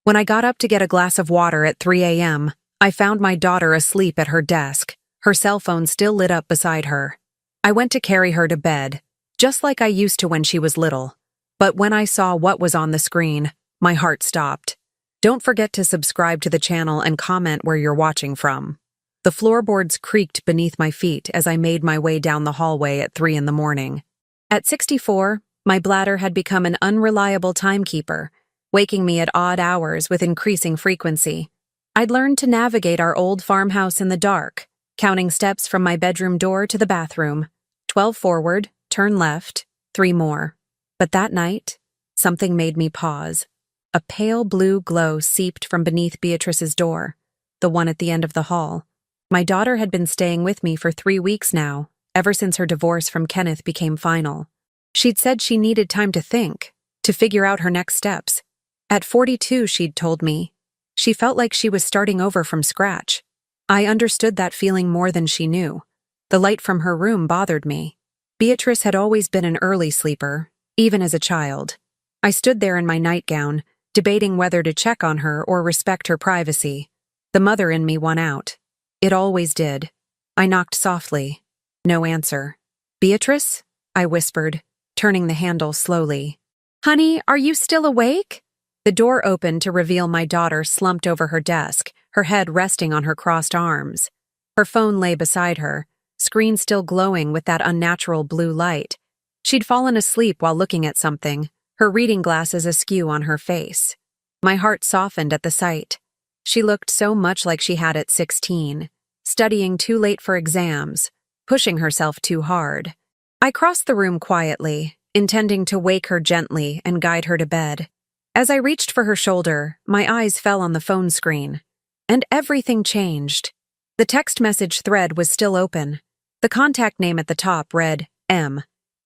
When I got up to get a glass of water at 3 a.m., I found my daughter asleep at her desk, her cell phone still lit up beside her. I went to carry her to bed, just like I used to when she was little. But when I saw what was on the screen, my heart stopped. Don't forget to subscribe to the channel and comment where you're watching from. The floorboards creaked beneath my feet as I made my way down the hallway at 3 in the morning. At 64, my bladder had become an unreliable timekeeper, waking me at odd hours with increasing frequency. I'd learned to navigate our old farmhouse in the dark, counting steps from my bedroom door to the bathroom. 12 forward, turn left, 3 more. But that night, something made me pause. A pale blue glow seeped from beneath Beatrice's door, the one at the end of the hall. My daughter had been staying with me for 3 weeks now, ever since her divorce from Kenneth became final. She'd said she needed time to think, to figure out her next steps. At 42, she'd told me, she felt like she was starting over from scratch. I understood that feeling more than she knew. The light from her room bothered me. Beatrice had always been an early sleeper, even as a child. I stood there in my nightgown, debating whether to check on her or respect her privacy. The mother in me won out. It always did. I knocked softly. No answer. "Beatrice?" I whispered, turning the handle slowly. "Honey, are you still awake?" The door opened to reveal my daughter slumped over her desk, her head resting on her crossed arms. Her phone lay beside her, screen still glowing with that unnatural blue light. She'd fallen asleep while looking at something, her reading glasses askew on her face. My heart softened at the sight. She looked so much like she had at 16, studying too late for exams, pushing herself too hard. I crossed the room quietly, intending to wake her gently and guide her to bed. As I reached for her shoulder, my eyes fell on the phone screen. And everything changed. The text message thread was still open. The contact name at the top read M.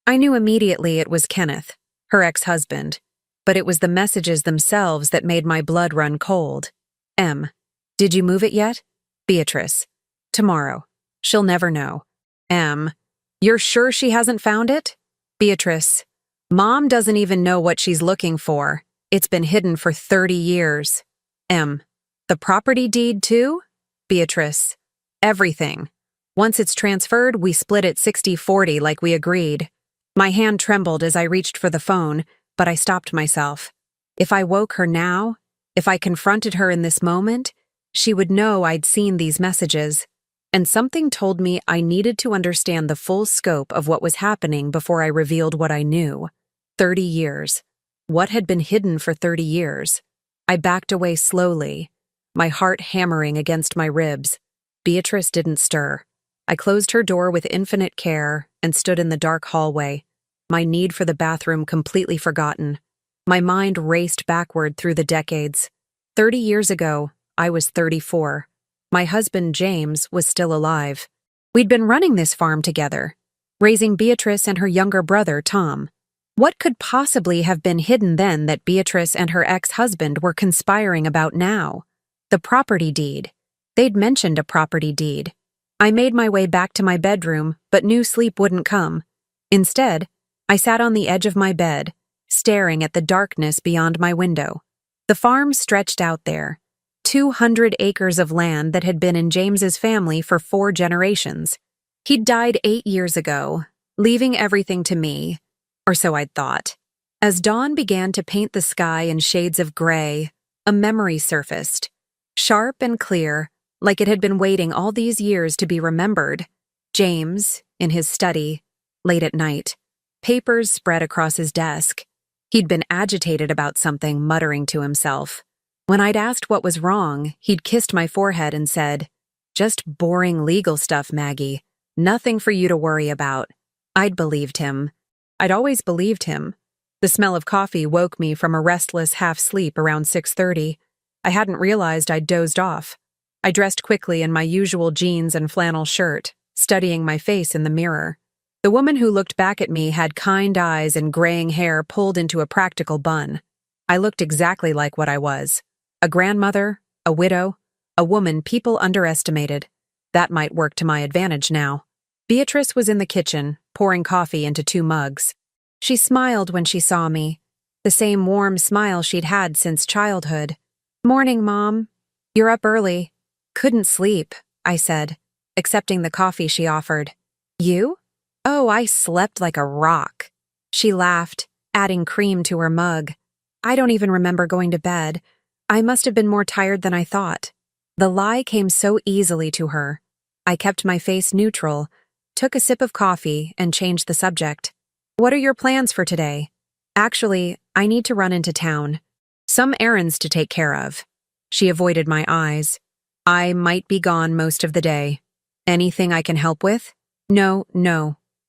I knew immediately it was Kenneth, her ex-husband, but it was the messages themselves that made my blood run cold. M. Did you move it yet? Beatrice. Tomorrow. She'll never know. M. You're sure she hasn't found it? Beatrice. Mom doesn't even know what she's looking for. It's been hidden for 30 years. M. The property deed too? Beatrice. Everything. Once it's transferred, we split it 60-40 like we agreed. My hand trembled as I reached for the phone, but I stopped myself. If I woke her now, if I confronted her in this moment, she would know I'd seen these messages. And something told me I needed to understand the full scope of what was happening before I revealed what I knew. 30 years. What had been hidden for 30 years? I backed away slowly, my heart hammering against my ribs. Beatrice didn't stir. I closed her door with infinite care and stood in the dark hallway, my need for the bathroom completely forgotten. My mind raced backward through the decades. 30 years ago, I was 34. My husband, James, was still alive. We'd been running this farm together, raising Beatrice and her younger brother, Tom. What could possibly have been hidden then that Beatrice and her ex-husband were conspiring about now? The property deed. They'd mentioned a property deed. I made my way back to my bedroom, but knew sleep wouldn't come. Instead, I sat on the edge of my bed, staring at the darkness beyond my window. The farm stretched out there, 200 acres of land that had been in James's family for 4 generations. He'd died 8 years ago, leaving everything to me, or so I'd thought. As dawn began to paint the sky in shades of gray, a memory surfaced, sharp and clear, like it had been waiting all these years to be remembered. James, in his study, late at night, papers spread across his desk. He'd been agitated about something, muttering to himself. When I'd asked what was wrong, he'd kissed my forehead and said, "Just boring legal stuff, Maggie. Nothing for you to worry about." I'd believed him. I'd always believed him. The smell of coffee woke me from a restless half-sleep around 6:30. I hadn't realized I'd dozed off. I dressed quickly in my usual jeans and flannel shirt, studying my face in the mirror. The woman who looked back at me had kind eyes and graying hair pulled into a practical bun. I looked exactly like what I was. A grandmother, a widow, a woman people underestimated. That might work to my advantage now. Beatrice was in the kitchen, pouring coffee into 2 mugs. She smiled when she saw me, the same warm smile she'd had since childhood. Morning, Mom. You're up early. Couldn't sleep, I said, accepting the coffee she offered. You? Oh, I slept like a rock. She laughed, adding cream to her mug. I don't even remember going to bed. I must have been more tired than I thought. The lie came so easily to her. I kept my face neutral, took a sip of coffee, and changed the subject. What are your plans for today? Actually, I need to run into town. Some errands to take care of. She avoided my eyes. I might be gone most of the day. Anything I can help with? No.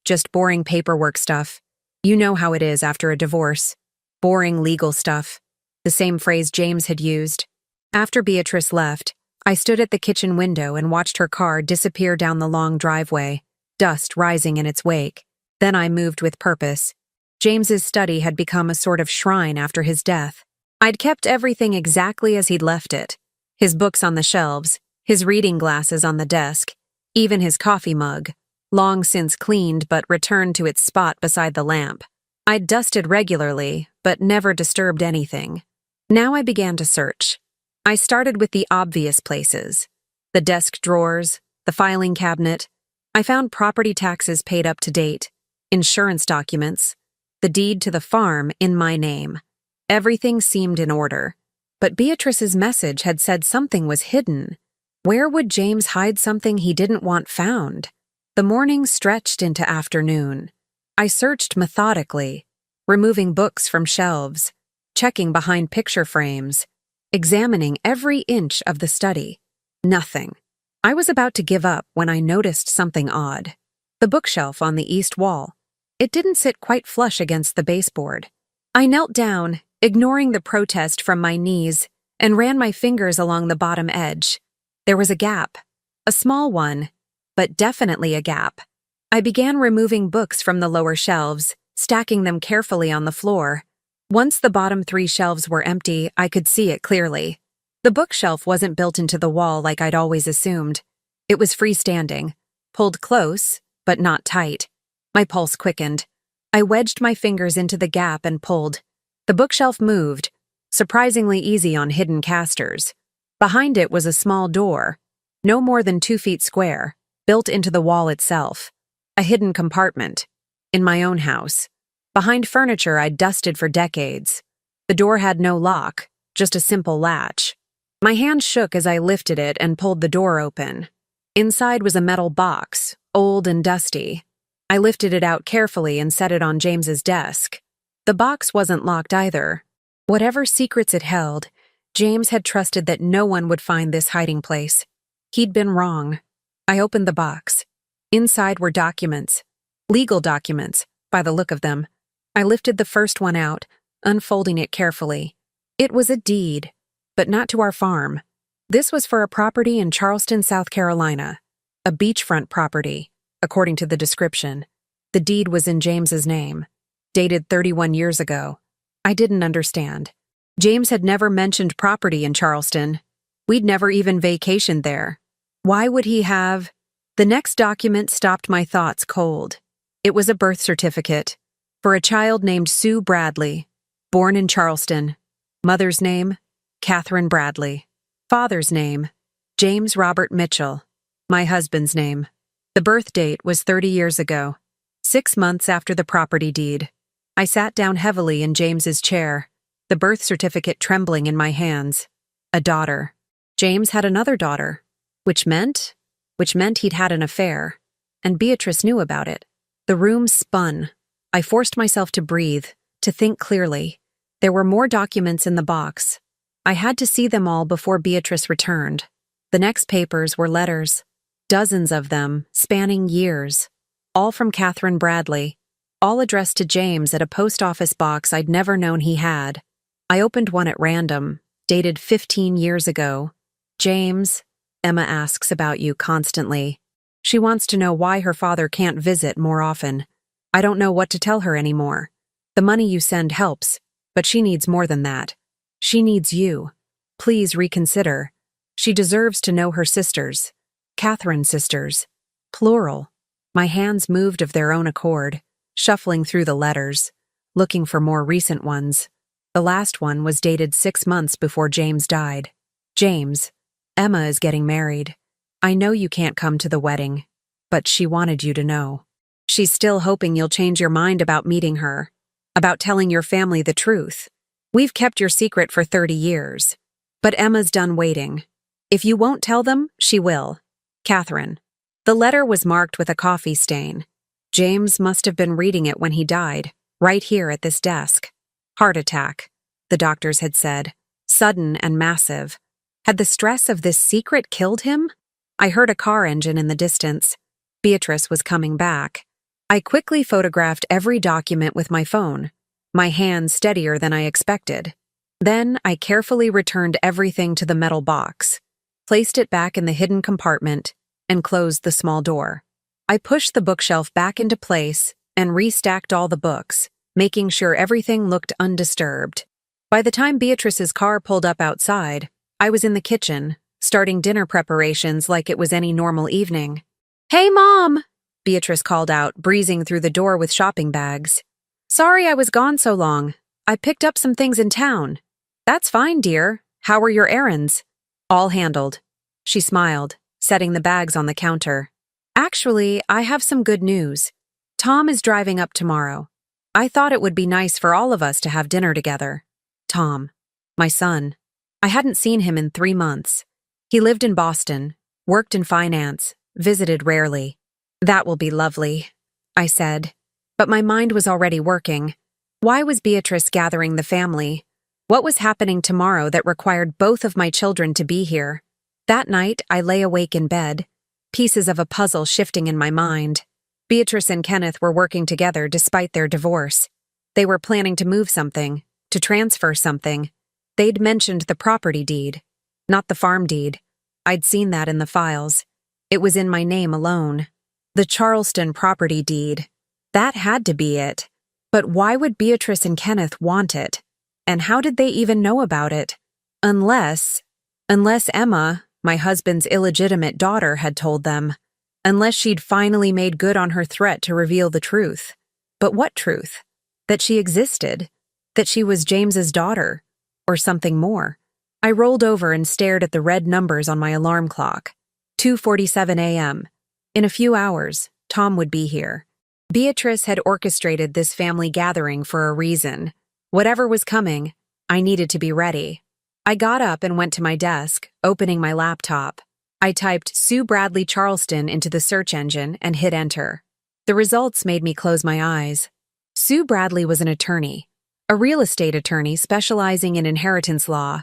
Just boring paperwork stuff. You know how it is after a divorce. Boring legal stuff. The same phrase James had used. After Beatrice left, I stood at the kitchen window and watched her car disappear down the long driveway, dust rising in its wake. Then I moved with purpose. James's study had become a sort of shrine after his death. I'd kept everything exactly as he'd left it. His books on the shelves, his reading glasses on the desk, even his coffee mug, long since cleaned but returned to its spot beside the lamp. I'd dusted regularly, but never disturbed anything. Now I began to search. I started with the obvious places. The desk drawers, the filing cabinet. I found property taxes paid up to date, insurance documents, the deed to the farm in my name. Everything seemed in order. But Beatrice's message had said something was hidden. Where would James hide something he didn't want found? The morning stretched into afternoon. I searched methodically, removing books from shelves, checking behind picture frames, examining every inch of the study. Nothing. I was about to give up when I noticed something odd. The bookshelf on the east wall. It didn't sit quite flush against the baseboard. I knelt down, ignoring the protest from my knees, and ran my fingers along the bottom edge. There was a gap. A small one, but definitely a gap. I began removing books from the lower shelves, stacking them carefully on the floor. Once the bottom 3 shelves were empty, I could see it clearly. The bookshelf wasn't built into the wall like I'd always assumed. It was freestanding, pulled close, but not tight. My pulse quickened. I wedged my fingers into the gap and pulled. The bookshelf moved, surprisingly easy on hidden casters. Behind it was a small door, no more than 2 feet square, built into the wall itself. A hidden compartment. In my own house. Behind furniture I'd dusted for decades. The door had no lock, just a simple latch. My hand shook as I lifted it and pulled the door open. Inside was a metal box, old and dusty. I lifted it out carefully and set it on James's desk. The box wasn't locked either. Whatever secrets it held, James had trusted that no one would find this hiding place. He'd been wrong. I opened the box. Inside were documents. Legal documents, by the look of them. I lifted the first one out, unfolding it carefully. It was a deed, but not to our farm. This was for a property in Charleston, South Carolina. A beachfront property, according to the description. The deed was in James's name. Dated 31 years ago. I didn't understand. James had never mentioned property in Charleston. We'd never even vacationed there. Why would he have? The next document stopped my thoughts cold. It was a birth certificate for a child named Sue Bradley, born in Charleston. Mother's name, Catherine Bradley. Father's name, James Robert Mitchell. My husband's name. The birth date was 30 years ago, 6 months after the property deed. I sat down heavily in James's chair, the birth certificate trembling in my hands. A daughter. James had another daughter, which meant he'd had an affair, and Beatrice knew about it. The room spun. I forced myself to breathe, to think clearly. There were more documents in the box. I had to see them all before Beatrice returned. The next papers were letters, dozens of them, spanning years, all from Catherine Bradley, all addressed to James at a post office box I'd never known he had. I opened one at random, dated 15 years ago. James, Emma asks about you constantly. She wants to know why her father can't visit more often. I don't know what to tell her anymore. The money you send helps, but she needs more than that. She needs you. Please reconsider. She deserves to know her sisters. Catherine's sisters. Plural. My hands moved of their own accord, shuffling through the letters, looking for more recent ones. The last one was dated 6 months before James died. James, Emma is getting married. I know you can't come to the wedding, but she wanted you to know. She's still hoping you'll change your mind about meeting her, about telling your family the truth. We've kept your secret for 30 years. But Emma's done waiting. If you won't tell them, she will. Catherine. The letter was marked with a coffee stain. James must have been reading it when he died, right here at this desk. Heart attack, the doctors had said. Sudden and massive. Had the stress of this secret killed him? I heard a car engine in the distance. Beatrice was coming back. I quickly photographed every document with my phone, my hand steadier than I expected. Then I carefully returned everything to the metal box, placed it back in the hidden compartment, and closed the small door. I pushed the bookshelf back into place and restacked all the books, making sure everything looked undisturbed. By the time Beatrice's car pulled up outside, I was in the kitchen, starting dinner preparations like it was any normal evening. "Hey, Mom!" Beatrice called out, breezing through the door with shopping bags. "Sorry I was gone so long. I picked up some things in town." "That's fine, dear. How were your errands?" "All handled." She smiled, setting the bags on the counter. "Actually, I have some good news. Tom is driving up tomorrow. I thought it would be nice for all of us to have dinner together." Tom. My son. I hadn't seen him in 3 months. He lived in Boston, worked in finance, visited rarely. "That will be lovely," I said. But my mind was already working. Why was Beatrice gathering the family? What was happening tomorrow that required both of my children to be here? That night, I lay awake in bed, pieces of a puzzle shifting in my mind. Beatrice and Kenneth were working together despite their divorce. They were planning to move something, to transfer something. They'd mentioned the property deed, not the farm deed. I'd seen that in the files. It was in my name alone. The Charleston property deed. That had to be it. But why would Beatrice and Kenneth want it? And how did they even know about it? Unless Emma, my husband's illegitimate daughter, had told them. Unless she'd finally made good on her threat to reveal the truth. But what truth? That she existed. That she was James's daughter. Or something more. I rolled over and stared at the red numbers on my alarm clock. 2:47 a.m. In a few hours, Tom would be here. Beatrice had orchestrated this family gathering for a reason. Whatever was coming, I needed to be ready. I got up and went to my desk, opening my laptop. I typed Sue Bradley Charleston into the search engine and hit enter. The results made me close my eyes. Sue Bradley was an attorney, a real estate attorney specializing in inheritance law.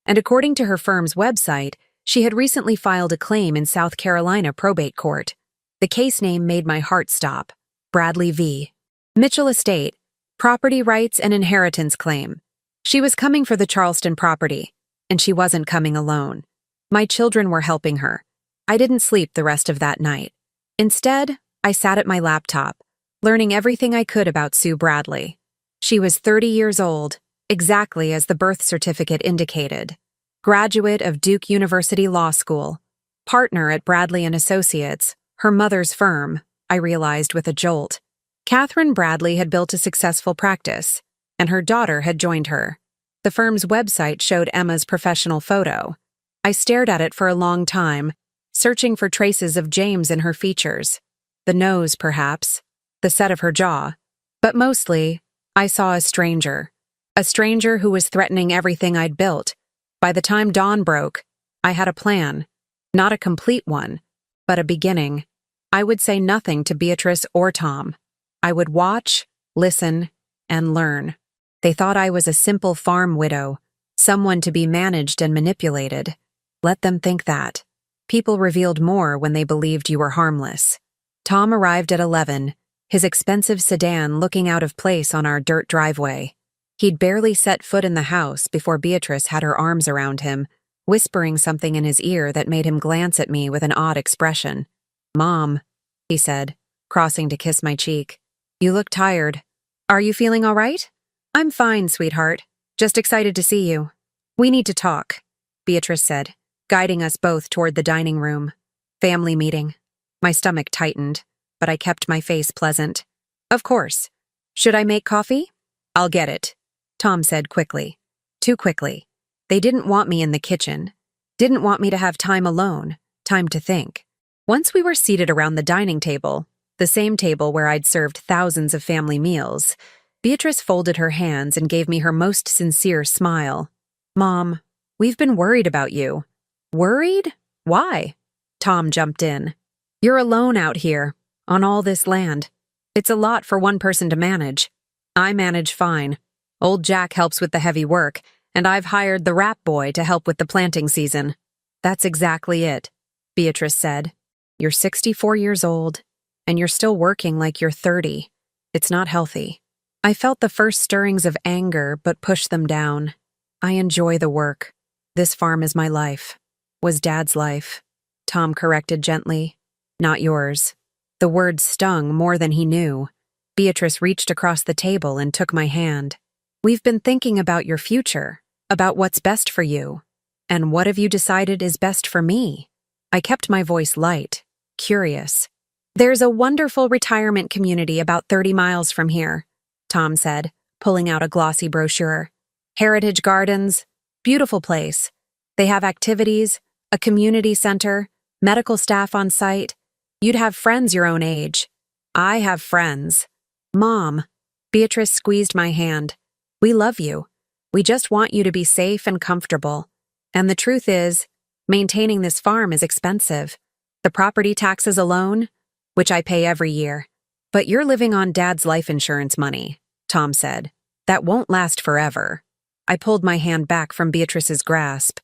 And according to her firm's website, she had recently filed a claim in South Carolina probate court. The case name made my heart stop. Bradley v. Mitchell Estate, property rights and inheritance claim. She was coming for the Charleston property, and she wasn't coming alone. My children were helping her. I didn't sleep the rest of that night. Instead, I sat at my laptop, learning everything I could about Sue Bradley. She was 30 years old, exactly as the birth certificate indicated. Graduate of Duke University Law School. Partner at Bradley & Associates, her mother's firm, I realized with a jolt. Catherine Bradley had built a successful practice, and her daughter had joined her. The firm's website showed Emma's professional photo. I stared at it for a long time, searching for traces of James in her features. The nose, perhaps, the set of her jaw. But mostly, I saw a stranger who was threatening everything I'd built. By the time dawn broke, I had a plan. Not a complete one, but a beginning. I would say nothing to Beatrice or Tom. I would watch, listen, and learn. They thought I was a simple farm widow, someone to be managed and manipulated. Let them think that. People revealed more when they believed you were harmless. Tom arrived at 11, his expensive sedan looking out of place on our dirt driveway. He'd barely set foot in the house before Beatrice had her arms around him, whispering something in his ear that made him glance at me with an odd expression. "Mom," he said, crossing to kiss my cheek. "You look tired. Are you feeling all right?" "I'm fine, sweetheart. Just excited to see you." "We need to talk," Beatrice said, guiding us both toward the dining room. Family meeting. My stomach tightened, but I kept my face pleasant. "Of course. Should I make coffee?" "I'll get it." Tom said quickly. Too quickly. They didn't want me in the kitchen. Didn't want me to have time alone, time to think. Once we were seated around the dining table, the same table where I'd served thousands of family meals, Beatrice folded her hands and gave me her most sincere smile. Mom, we've been worried about you. Worried? Why? Tom jumped in. You're alone out here, on all this land. It's a lot for one person to manage. I manage fine. Old Jack helps with the heavy work, and I've hired the rap boy to help with the planting season. That's exactly it, Beatrice said. You're 64 years old, and you're still working like you're 30. It's not healthy. I felt the first stirrings of anger, but pushed them down. I enjoy the work. This farm is my life. Was Dad's life. Tom corrected gently. Not yours. The words stung more than he knew. Beatrice reached across the table and took my hand. We've been thinking about your future, about what's best for you. And what have you decided is best for me? I kept my voice light, curious. There's a wonderful retirement community about 30 miles from here, Tom said, pulling out a glossy brochure. Heritage Gardens, beautiful place. They have activities, a community center, medical staff on site. You'd have friends your own age. I have friends. Mom, Beatrice squeezed my hand. We love you. We just want you to be safe and comfortable. And the truth is, maintaining this farm is expensive. The property taxes alone, which I pay every year. But you're living on Dad's life insurance money, Tom said. That won't last forever. I pulled my hand back from Beatrice's grasp.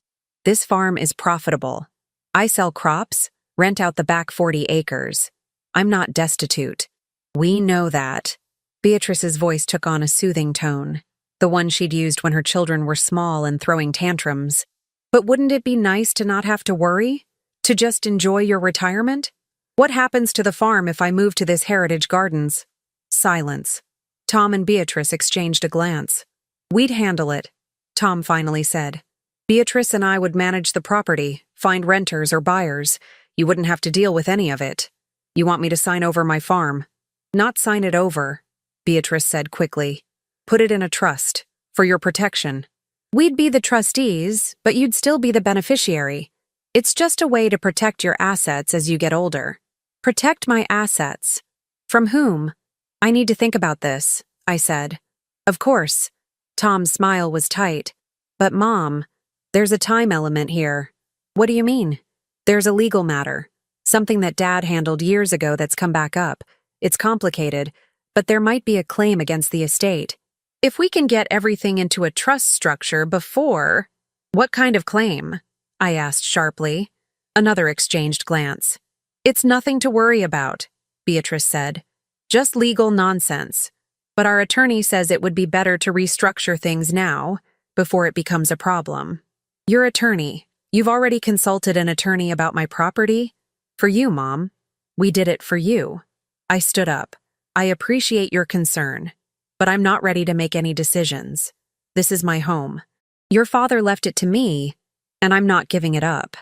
This farm is profitable. I sell crops, rent out the back 40 acres. I'm not destitute. We know that. Beatrice's voice took on a soothing tone, the one she'd used when her children were small and throwing tantrums. But wouldn't it be nice to not have to worry? To just enjoy your retirement? What happens to the farm if I move to this Heritage Gardens? Silence. Tom and Beatrice exchanged a glance. We'd handle it, Tom finally said. Beatrice and I would manage the property, find renters or buyers. You wouldn't have to deal with any of it. You want me to sign over my farm? Not sign it over, Beatrice said quickly. Put it in a trust, for your protection. We'd be the trustees, but you'd still be the beneficiary. It's just a way to protect your assets as you get older. Protect my assets. From whom? I need to think about this, I said. Of course. Tom's smile was tight. But Mom, there's a time element here. What do you mean? There's a legal matter. Something that Dad handled years ago that's come back up. It's complicated, but there might be a claim against the estate. If we can get everything into a trust structure before... What kind of claim? I asked sharply. Another exchanged glance. It's nothing to worry about, Beatrice said. Just legal nonsense. But our attorney says it would be better to restructure things now, before it becomes a problem. Your attorney. You've already consulted an attorney about my property? For you, Mom. We did it for you. I stood up. I appreciate your concern, but I'm not ready to make any decisions. This is my home. Your father left it to me, and I'm not giving it up.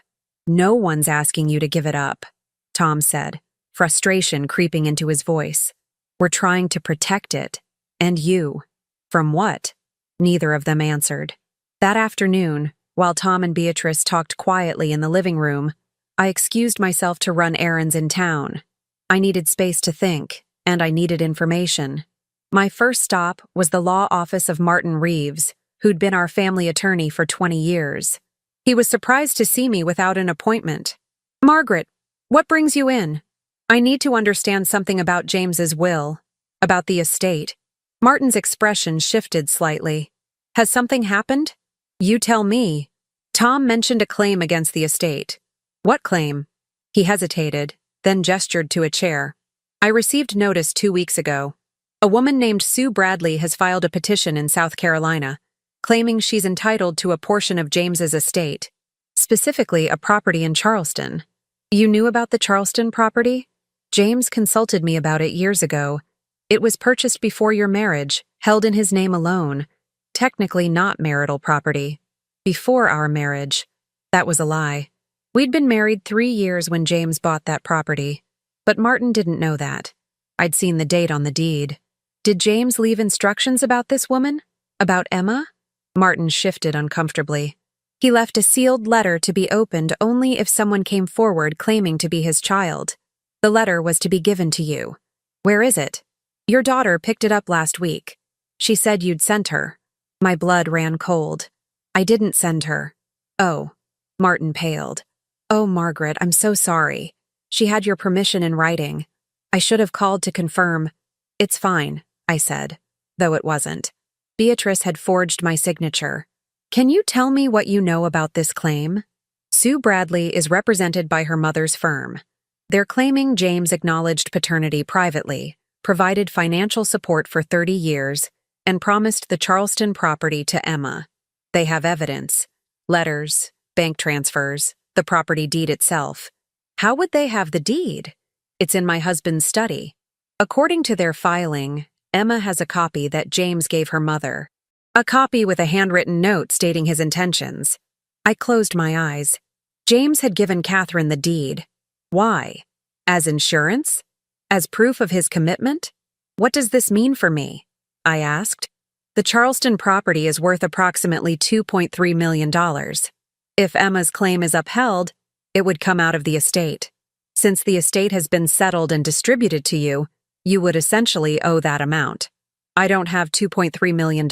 No one's asking you to give it up, Tom said, frustration creeping into his voice. We're trying to protect it, and you. From what? Neither of them answered. That afternoon, while Tom and Beatrice talked quietly in the living room, I excused myself to run errands in town. I needed space to think, and I needed information. My first stop was the law office of Martin Reeves, who'd been our family attorney for 20 years. He was surprised to see me without an appointment. Margaret, what brings you in? I need to understand something about James's will, about the estate. Martin's expression shifted slightly. Has something happened? You tell me. Tom mentioned a claim against the estate. What claim? He hesitated, then gestured to a chair. I received notice 2 weeks ago. A woman named Sue Bradley has filed a petition in South Carolina, claiming she's entitled to a portion of James's estate, specifically a property in Charleston. You knew about the Charleston property? James consulted me about it years ago. It was purchased before your marriage, held in his name alone. Technically not marital property. Before our marriage. That was a lie. We'd been married 3 years when James bought that property. But Martin didn't know that. I'd seen the date on the deed. Did James leave instructions about this woman? About Emma? Martin shifted uncomfortably. He left a sealed letter to be opened only if someone came forward claiming to be his child. The letter was to be given to you. Where is it? Your daughter picked it up last week. She said you'd sent her. My blood ran cold. I didn't send her. Oh. Martin paled. Oh, Margaret, I'm so sorry. She had your permission in writing. I should have called to confirm. It's fine, I said, though it wasn't. Beatrice had forged my signature. Can you tell me what you know about this claim? Sue Bradley is represented by her mother's firm. They're claiming James acknowledged paternity privately, provided financial support for 30 years, and promised the Charleston property to Emma. They have evidence. Letters, bank transfers, the property deed itself. How would they have the deed? It's in my husband's study. According to their filing, Emma has a copy that James gave her mother. A copy with a handwritten note stating his intentions. I closed my eyes. James had given Catherine the deed. Why? As insurance? As proof of his commitment? What does this mean for me? I asked. The Charleston property is worth approximately $2.3 million. If Emma's claim is upheld, it would come out of the estate. Since the estate has been settled and distributed to you, you would essentially owe that amount. I don't have $2.3 million.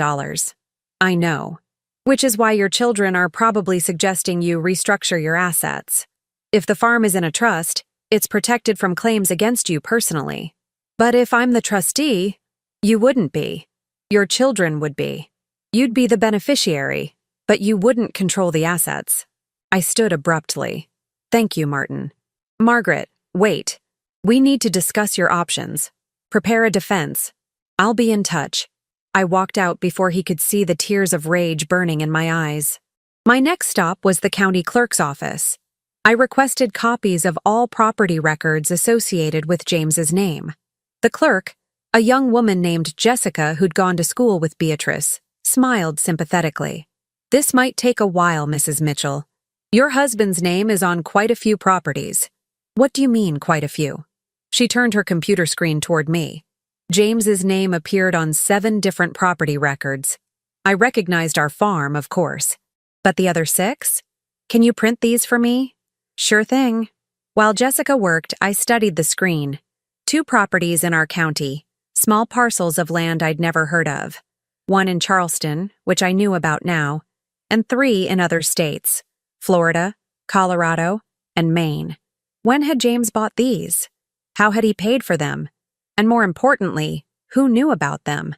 I know. Which is why your children are probably suggesting you restructure your assets. If the farm is in a trust, it's protected from claims against you personally. But if I'm the trustee, you wouldn't be. Your children would be. You'd be the beneficiary, but you wouldn't control the assets. I stood abruptly. Thank you, Martin. Margaret, wait. We need to discuss your options. Prepare a defense. I'll be in touch. I walked out before he could see the tears of rage burning in my eyes. My next stop was the county clerk's office. I requested copies of all property records associated with James's name. The clerk, a young woman named Jessica who'd gone to school with Beatrice, smiled sympathetically. This might take a while, Mrs. Mitchell. Your husband's name is on quite a few properties. What do you mean, quite a few? She turned her computer screen toward me. James's name appeared on 7 different property records. I recognized our farm, of course. But the other 6? Can you print these for me? Sure thing. While Jessica worked, I studied the screen. 2 properties in our county, small parcels of land I'd never heard of. 1 in Charleston, which I knew about now, and 3 in other states, Florida, Colorado, and Maine. When had James bought these? How had he paid for them? And more importantly, who knew about them?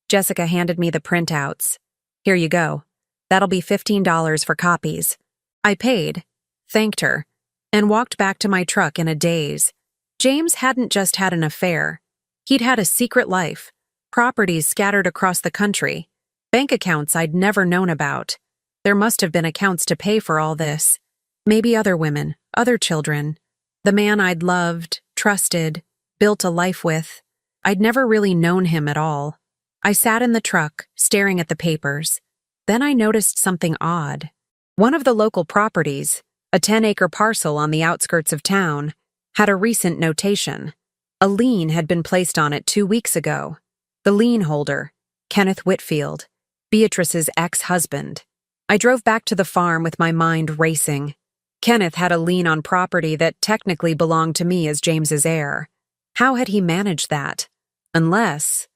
Jessica handed me the printouts. Here you go. That'll be $15 for copies. I paid, thanked her, and walked back to my truck in a daze. James hadn't just had an affair. He'd had a secret life, properties scattered across the country, bank accounts I'd never known about. There must have been accounts to pay for all this. Maybe other women, other children. The man I'd loved, trusted, built a life with. I'd never really known him at all. I sat in the truck, staring at the papers. Then I noticed something odd. One of the local properties, a 10-acre parcel on the outskirts of town, had a recent notation. A lien had been placed on it 2 weeks ago. The lien holder, Kenneth Whitfield, Beatrice's ex-husband. I drove back to the farm with my mind racing. Kenneth had a lien on property that technically belonged to me as James's heir. How had he managed that? Unless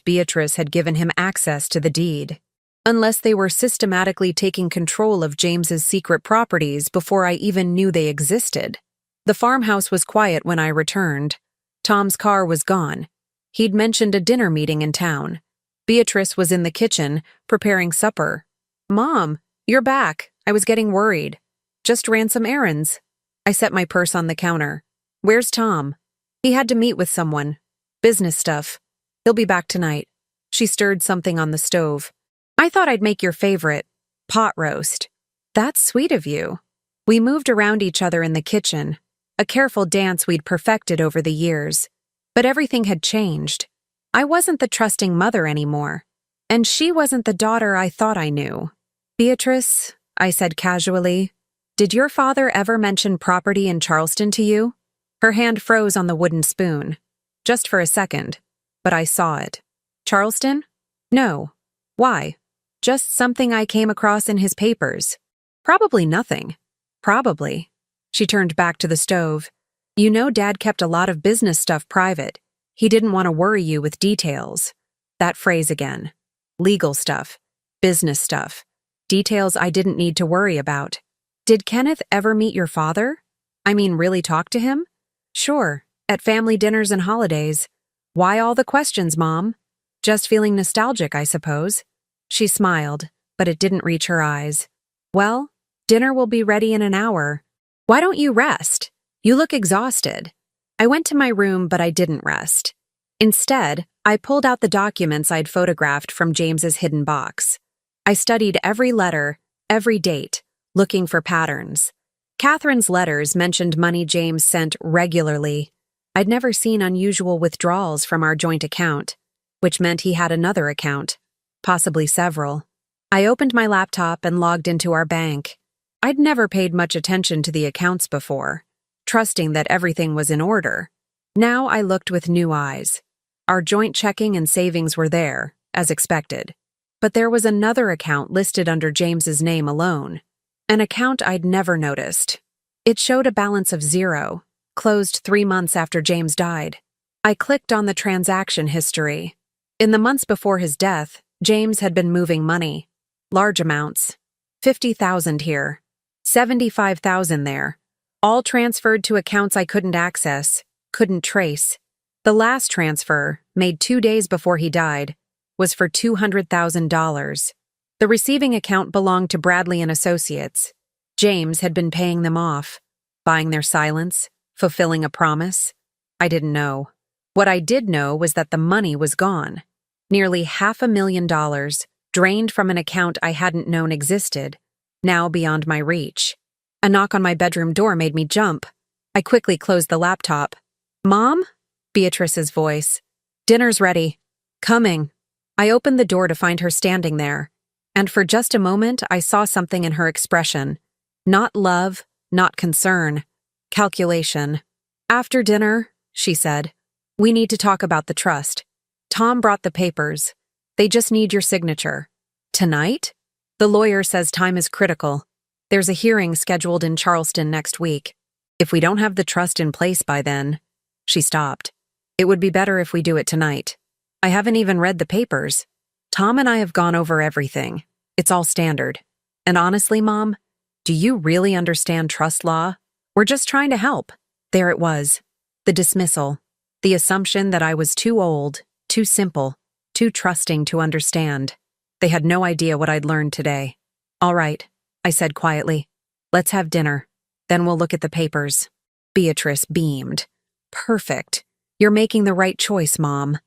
Beatrice had given him access to the deed. Unless they were systematically taking control of James's secret properties before I even knew they existed. The farmhouse was quiet when I returned. Tom's car was gone. He'd mentioned a dinner meeting in town. Beatrice was in the kitchen, preparing supper. Mom, you're back. I was getting worried. Just ran some errands. I set my purse on the counter. Where's Tom? He had to meet with someone. Business stuff. He'll be back tonight. She stirred something on the stove. I thought I'd make your favorite, pot roast. That's sweet of you. We moved around each other in the kitchen, a careful dance we'd perfected over the years. But everything had changed. I wasn't the trusting mother anymore. And she wasn't the daughter I thought I knew. Beatrice, I said casually, did your father ever mention property in Charleston to you? Her hand froze on the wooden spoon. Just for a second, but I saw it. Charleston? No. Why? Just something I came across in his papers. Probably nothing. Probably. She turned back to the stove. You know Dad kept a lot of business stuff private. He didn't want to worry you with details. That phrase again. Legal stuff. Business stuff. Details I didn't need to worry about. Did Kenneth ever meet your father? I mean, really talk to him? Sure, at family dinners and holidays. Why all the questions, Mom? Just feeling nostalgic, I suppose. She smiled, but it didn't reach her eyes. Well, dinner will be ready in an hour. Why don't you rest? You look exhausted. I went to my room, but I didn't rest. Instead, I pulled out the documents I'd photographed from James's hidden box. I studied every letter, every date, looking for patterns. Catherine's letters mentioned money James sent regularly. I'd never seen unusual withdrawals from our joint account, which meant he had another account, possibly several. I opened my laptop and logged into our bank. I'd never paid much attention to the accounts before, trusting that everything was in order. Now I looked with new eyes. Our joint checking and savings were there, as expected. But there was another account listed under James's name alone. An account I'd never noticed. It showed a balance of 0, closed 3 months after James died. I clicked on the transaction history. In the months before his death, James had been moving money. Large amounts. 50,000 here. 75,000 there. All transferred to accounts I couldn't access, couldn't trace. The last transfer, made 2 days before he died, was for $200,000. The receiving account belonged to Bradley and Associates. James had been paying them off, buying their silence, fulfilling a promise. I didn't know. What I did know was that the money was gone. Nearly $500,000, drained from an account I hadn't known existed, now beyond my reach. A knock on my bedroom door made me jump. I quickly closed the laptop. Mom? Beatrice's voice. Dinner's ready. Coming. I opened the door to find her standing there, and for just a moment I saw something in her expression. Not love, not concern. Calculation. After dinner, she said, we need to talk about the trust. Tom brought the papers. They just need your signature. Tonight? The lawyer says time is critical. There's a hearing scheduled in Charleston next week. If we don't have the trust in place by then... She stopped. It would be better if we do it tonight. I haven't even read the papers. Tom and I have gone over everything. It's all standard. And honestly, Mom, do you really understand trust law? We're just trying to help. There it was. The dismissal. The assumption that I was too old, too simple, too trusting to understand. They had no idea what I'd learned today. All right, I said quietly. Let's have dinner. Then we'll look at the papers. Beatrice beamed. Perfect. You're making the right choice, Mom.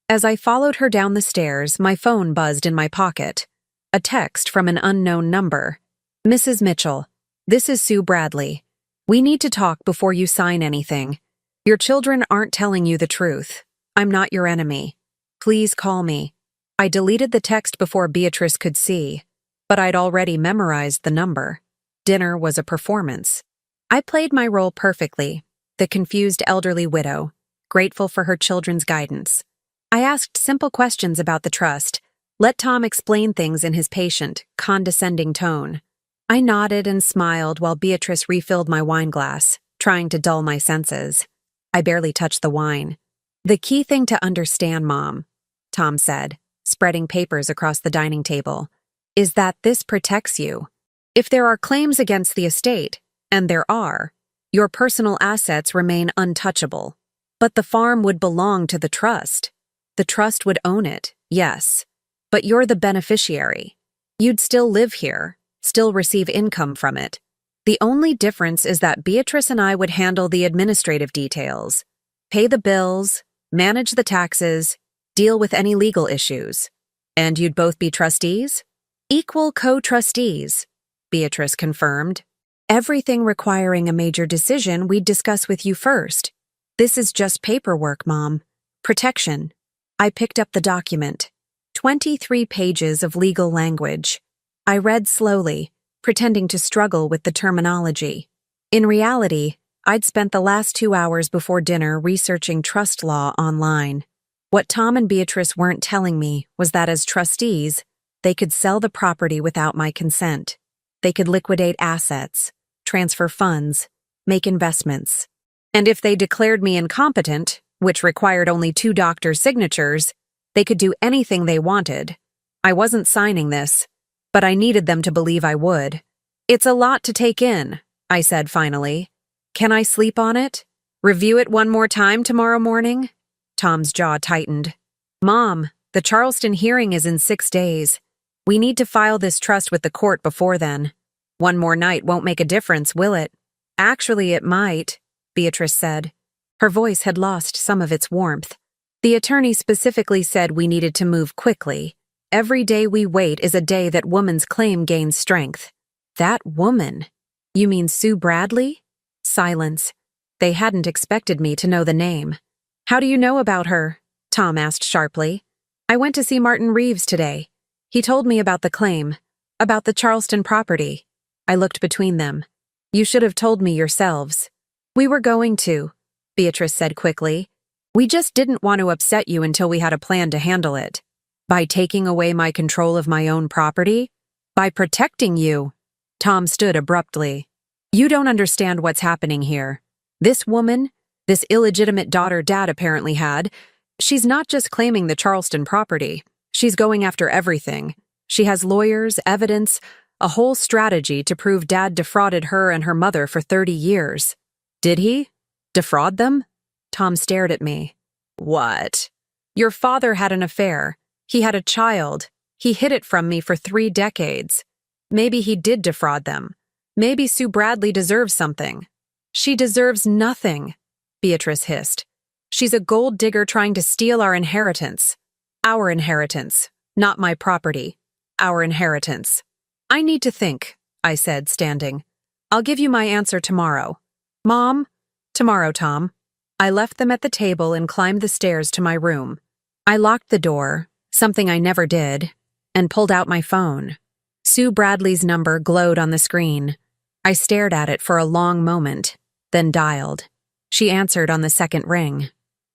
As I followed her down the stairs, my phone buzzed in my pocket. A text from an unknown number. Mrs. Mitchell, this is Sue Bradley. We need to talk before you sign anything. Your children aren't telling you the truth. I'm not your enemy. Please call me. I deleted the text before Beatrice could see, but I'd already memorized the number. Dinner was a performance. I played my role perfectly, the confused elderly widow, grateful for her children's guidance. I asked simple questions about the trust, let Tom explain things in his patient, condescending tone. I nodded and smiled while Beatrice refilled my wine glass, trying to dull my senses. I barely touched the wine. The key thing to understand, Mom, Tom said, spreading papers across the dining table, is that this protects you. If there are claims against the estate, and there are, your personal assets remain untouchable. But the farm would belong to the trust. The trust would own it, yes. But you're the beneficiary. You'd still live here, still receive income from it. The only difference is that Beatrice and I would handle the administrative details, pay the bills, manage the taxes, deal with any legal issues. And you'd both be trustees? Equal co-trustees, Beatrice confirmed. Everything requiring a major decision we'd discuss with you first. This is just paperwork, Mom. Protection. I picked up the document. 23 pages of legal language. I read slowly, pretending to struggle with the terminology. In reality, I'd spent the last 2 hours before dinner researching trust law online. What Tom and Beatrice weren't telling me was that as trustees, They could sell the property without my consent. They could liquidate assets, transfer funds, make investments. And if they declared me incompetent, which required only 2 doctors' signatures, they could do anything they wanted. I wasn't signing this, but I needed them to believe I would. It's a lot to take in, I said finally. Can I sleep on it? Review it one more time tomorrow morning? Tom's jaw tightened. Mom, the Charleston hearing is in 6 days. We need to file this trust with the court before then. One more night won't make a difference, will it? Actually, it might, Beatrice said. Her voice had lost some of its warmth. The attorney specifically said we needed to move quickly. Every day we wait is a day that woman's claim gains strength. That woman? You mean Sue Bradley? Silence. They hadn't expected me to know the name. How do you know about her? Tom asked sharply. I went to see Martin Reeves today. He told me about the claim, about the Charleston property. I looked between them. You should have told me yourselves. We were going to, Beatrice said quickly. We just didn't want to upset you until we had a plan to handle it. By taking away my control of my own property? By protecting you? Tom stood abruptly. You don't understand what's happening here. This woman, this illegitimate daughter Dad apparently had, she's not just claiming the Charleston property. She's going after everything. She has lawyers, evidence, a whole strategy to prove Dad defrauded her and her mother for 30 years. Did he? Defraud them? Tom stared at me. What? Your father had an affair. He had a child. He hid it from me for 3 decades. Maybe he did defraud them. Maybe Sue Bradley deserves something. She deserves nothing, Beatrice hissed. She's a gold digger trying to steal our inheritance. Our inheritance, not my property. Our inheritance. I need to think, I said, standing. I'll give you my answer tomorrow. Mom? Tomorrow, Tom. I left them at the table and climbed the stairs to my room. I locked the door, something I never did, and pulled out my phone. Sue Bradley's number glowed on the screen. I stared at it for a long moment, then dialed. She answered on the second ring.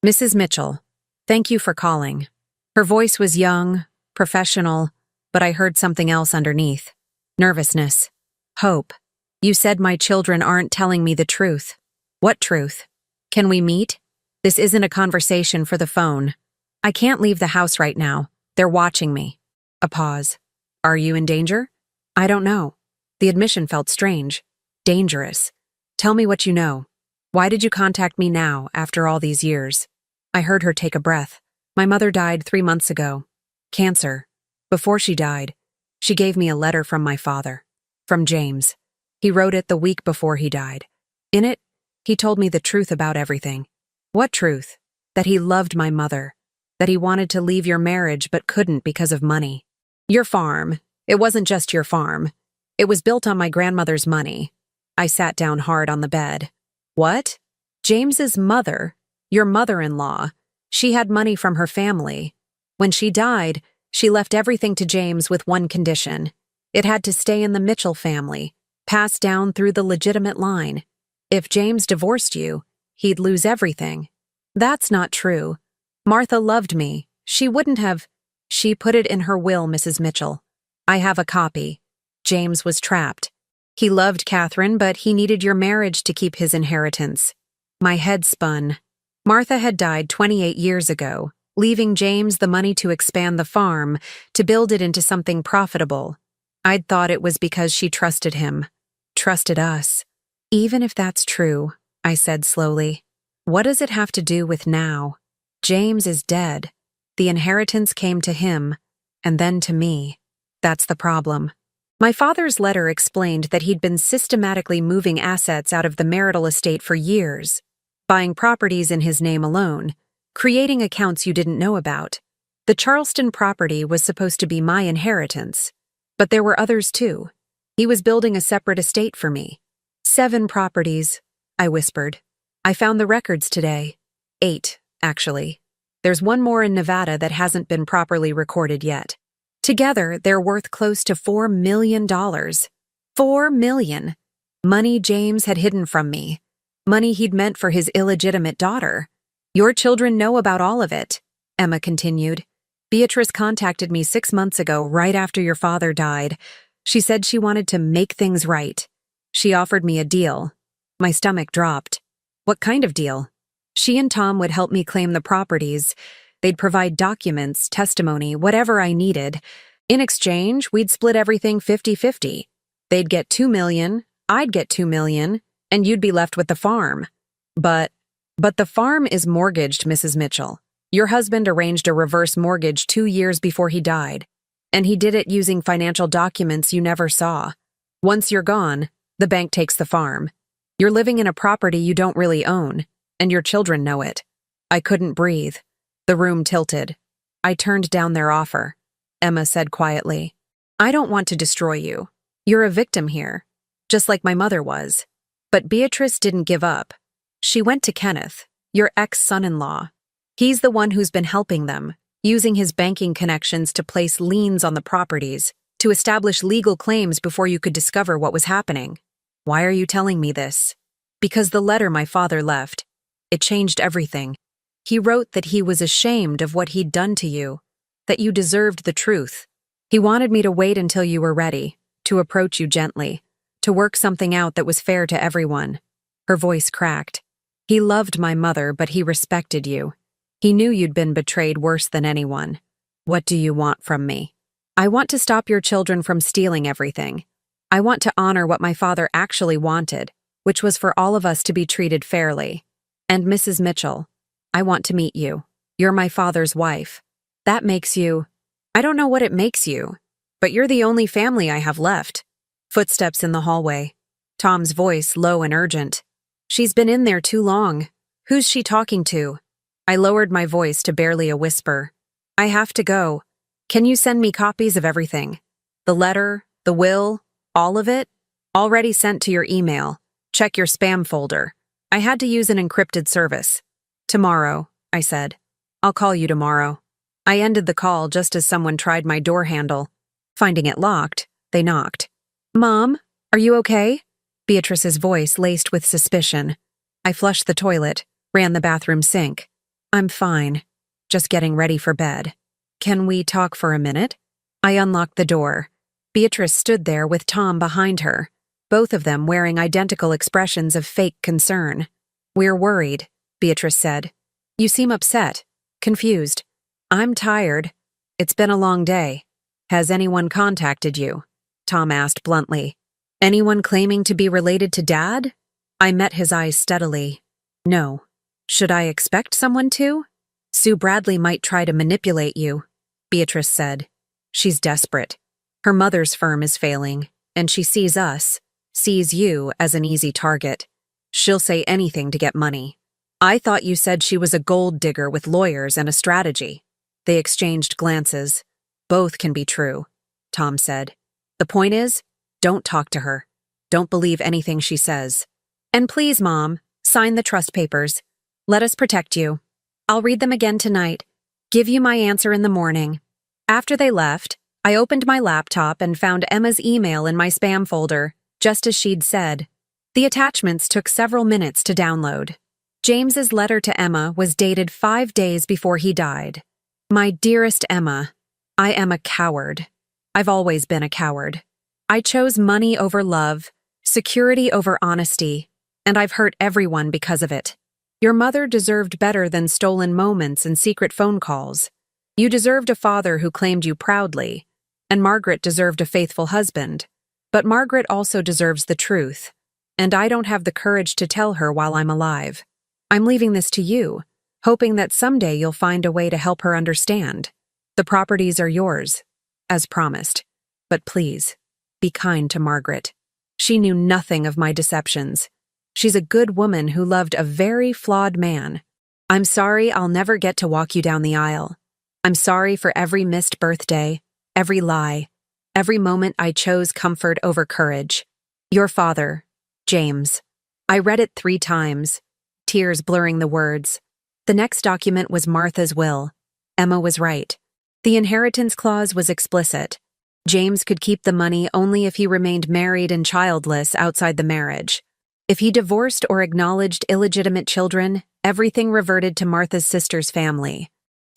Mrs. Mitchell, thank you for calling. Her voice was young, professional, but I heard something else underneath. Nervousness. Hope. You said my children aren't telling me the truth. What truth? Can we meet? This isn't a conversation for the phone. I can't leave the house right now. They're watching me. A pause. Are you in danger? I don't know. The admission felt strange. Dangerous. Tell me what you know. Why did you contact me now, after all these years? I heard her take a breath. My mother died 3 months ago. Cancer. Before she died, she gave me a letter from my father. From James. He wrote it the week before he died. In it, he told me the truth about everything. What truth? That he loved my mother. That he wanted to leave your marriage but couldn't because of money. Your farm. It wasn't just your farm. It was built on my grandmother's money. I sat down hard on the bed. What? James's mother, your mother-in-law, she had money from her family. When she died, she left everything to James with one condition. It had to stay in the Mitchell family, passed down through the legitimate line. If James divorced you, he'd lose everything. That's not true. Martha loved me. She wouldn't have. She put it in her will, Mrs. Mitchell. I have a copy. James was trapped. He loved Catherine, but he needed your marriage to keep his inheritance. My head spun. Martha had died 28 years ago, leaving James the money to expand the farm, to build it into something profitable. I'd thought it was because she trusted him. Trusted us. Even if that's true, I said slowly, what does it have to do with now? James is dead. The inheritance came to him, and then to me. That's the problem. My father's letter explained that he'd been systematically moving assets out of the marital estate for years, buying properties in his name alone, creating accounts you didn't know about. The Charleston property was supposed to be my inheritance, but there were others too. He was building a separate estate for me. 7 properties, I whispered. I found the records today. 8, actually. There's one more in Nevada that hasn't been properly recorded yet. Together, they're worth close to $4 million. $4 million. Money James had hidden from me. Money he'd meant for his illegitimate daughter. Your children know about all of it, Emma continued. Beatrice contacted me 6 months ago, right after your father died. She said she wanted to make things right. She offered me a deal. My stomach dropped. What kind of deal? She and Tom would help me claim the properties. They'd provide documents, testimony, whatever I needed. In exchange, we'd split everything 50-50. They'd get $2 million, I'd get $2 million, and you'd be left with the farm. But the farm is mortgaged, Mrs. Mitchell. Your husband arranged a reverse mortgage 2 years before he died, and he did it using financial documents you never saw. Once you're gone, the bank takes the farm. You're living in a property you don't really own, and your children know it. I couldn't breathe. The room tilted. I turned down their offer. Emma said quietly, I don't want to destroy you. You're a victim here, just like my mother was. But Beatrice didn't give up. She went to Kenneth, your ex-son-in-law. He's the one who's been helping them, using his banking connections to place liens on the properties, to establish legal claims before you could discover what was happening. Why are you telling me this? Because the letter my father left. It changed everything. He wrote that he was ashamed of what he'd done to you, that you deserved the truth. He wanted me to wait until you were ready, to approach you gently, to work something out that was fair to everyone. Her voice cracked. He loved my mother, but he respected you. He knew you'd been betrayed worse than anyone. What do you want from me? I want to stop your children from stealing everything. I want to honor what my father actually wanted, which was for all of us to be treated fairly. And Mrs. Mitchell, I want to meet you. You're my father's wife. That makes you... I don't know what it makes you, but you're the only family I have left. Footsteps in the hallway. Tom's voice low and urgent. She's been in there too long. Who's she talking to? I lowered my voice to barely a whisper. I have to go. Can you send me copies of everything? The letter, the will, all of it? Already sent to your email. Check your spam folder. I had to use an encrypted service. Tomorrow, I said. I'll call you tomorrow. I ended the call just as someone tried my door handle. Finding it locked, they knocked. Mom, are you okay? Beatrice's voice laced with suspicion. I flushed the toilet, ran the bathroom sink. I'm fine. Just getting ready for bed. Can we talk for a minute? I unlocked the door. Beatrice stood there with Tom behind her, both of them wearing identical expressions of fake concern. We're worried, Beatrice said. You seem upset, confused. I'm tired. It's been a long day. Has anyone contacted you? Tom asked bluntly. Anyone claiming to be related to Dad? I met his eyes steadily. No. Should I expect someone to? Sue Bradley might try to manipulate you, Beatrice said. She's desperate. Her mother's firm is failing, and she sees us, sees you as an easy target. She'll say anything to get money. I thought you said she was a gold digger with lawyers and a strategy. They exchanged glances. Both can be true, Tom said. The point is, don't talk to her. Don't believe anything she says. And please, Mom, sign the trust papers. Let us protect you. I'll read them again tonight. Give you my answer in the morning. After they left, I opened my laptop and found Emma's email in my spam folder, just as she'd said. The attachments took several minutes to download. James's letter to Emma was dated 5 days before he died. My dearest Emma, I am a coward. I've always been a coward. I chose money over love, security over honesty, and I've hurt everyone because of it. Your mother deserved better than stolen moments and secret phone calls. You deserved a father who claimed you proudly, and Margaret deserved a faithful husband. But Margaret also deserves the truth, and I don't have the courage to tell her while I'm alive. I'm leaving this to you, hoping that someday you'll find a way to help her understand. The properties are yours, as promised. But please, be kind to Margaret. She knew nothing of my deceptions. She's a good woman who loved a very flawed man. I'm sorry I'll never get to walk you down the aisle. I'm sorry for every missed birthday, every lie, every moment I chose comfort over courage. Your father, James. I read it 3 times, tears blurring the words. The next document was Martha's will. Emma was right. The inheritance clause was explicit. James could keep the money only if he remained married and childless outside the marriage. If he divorced or acknowledged illegitimate children, everything reverted to Martha's sister's family.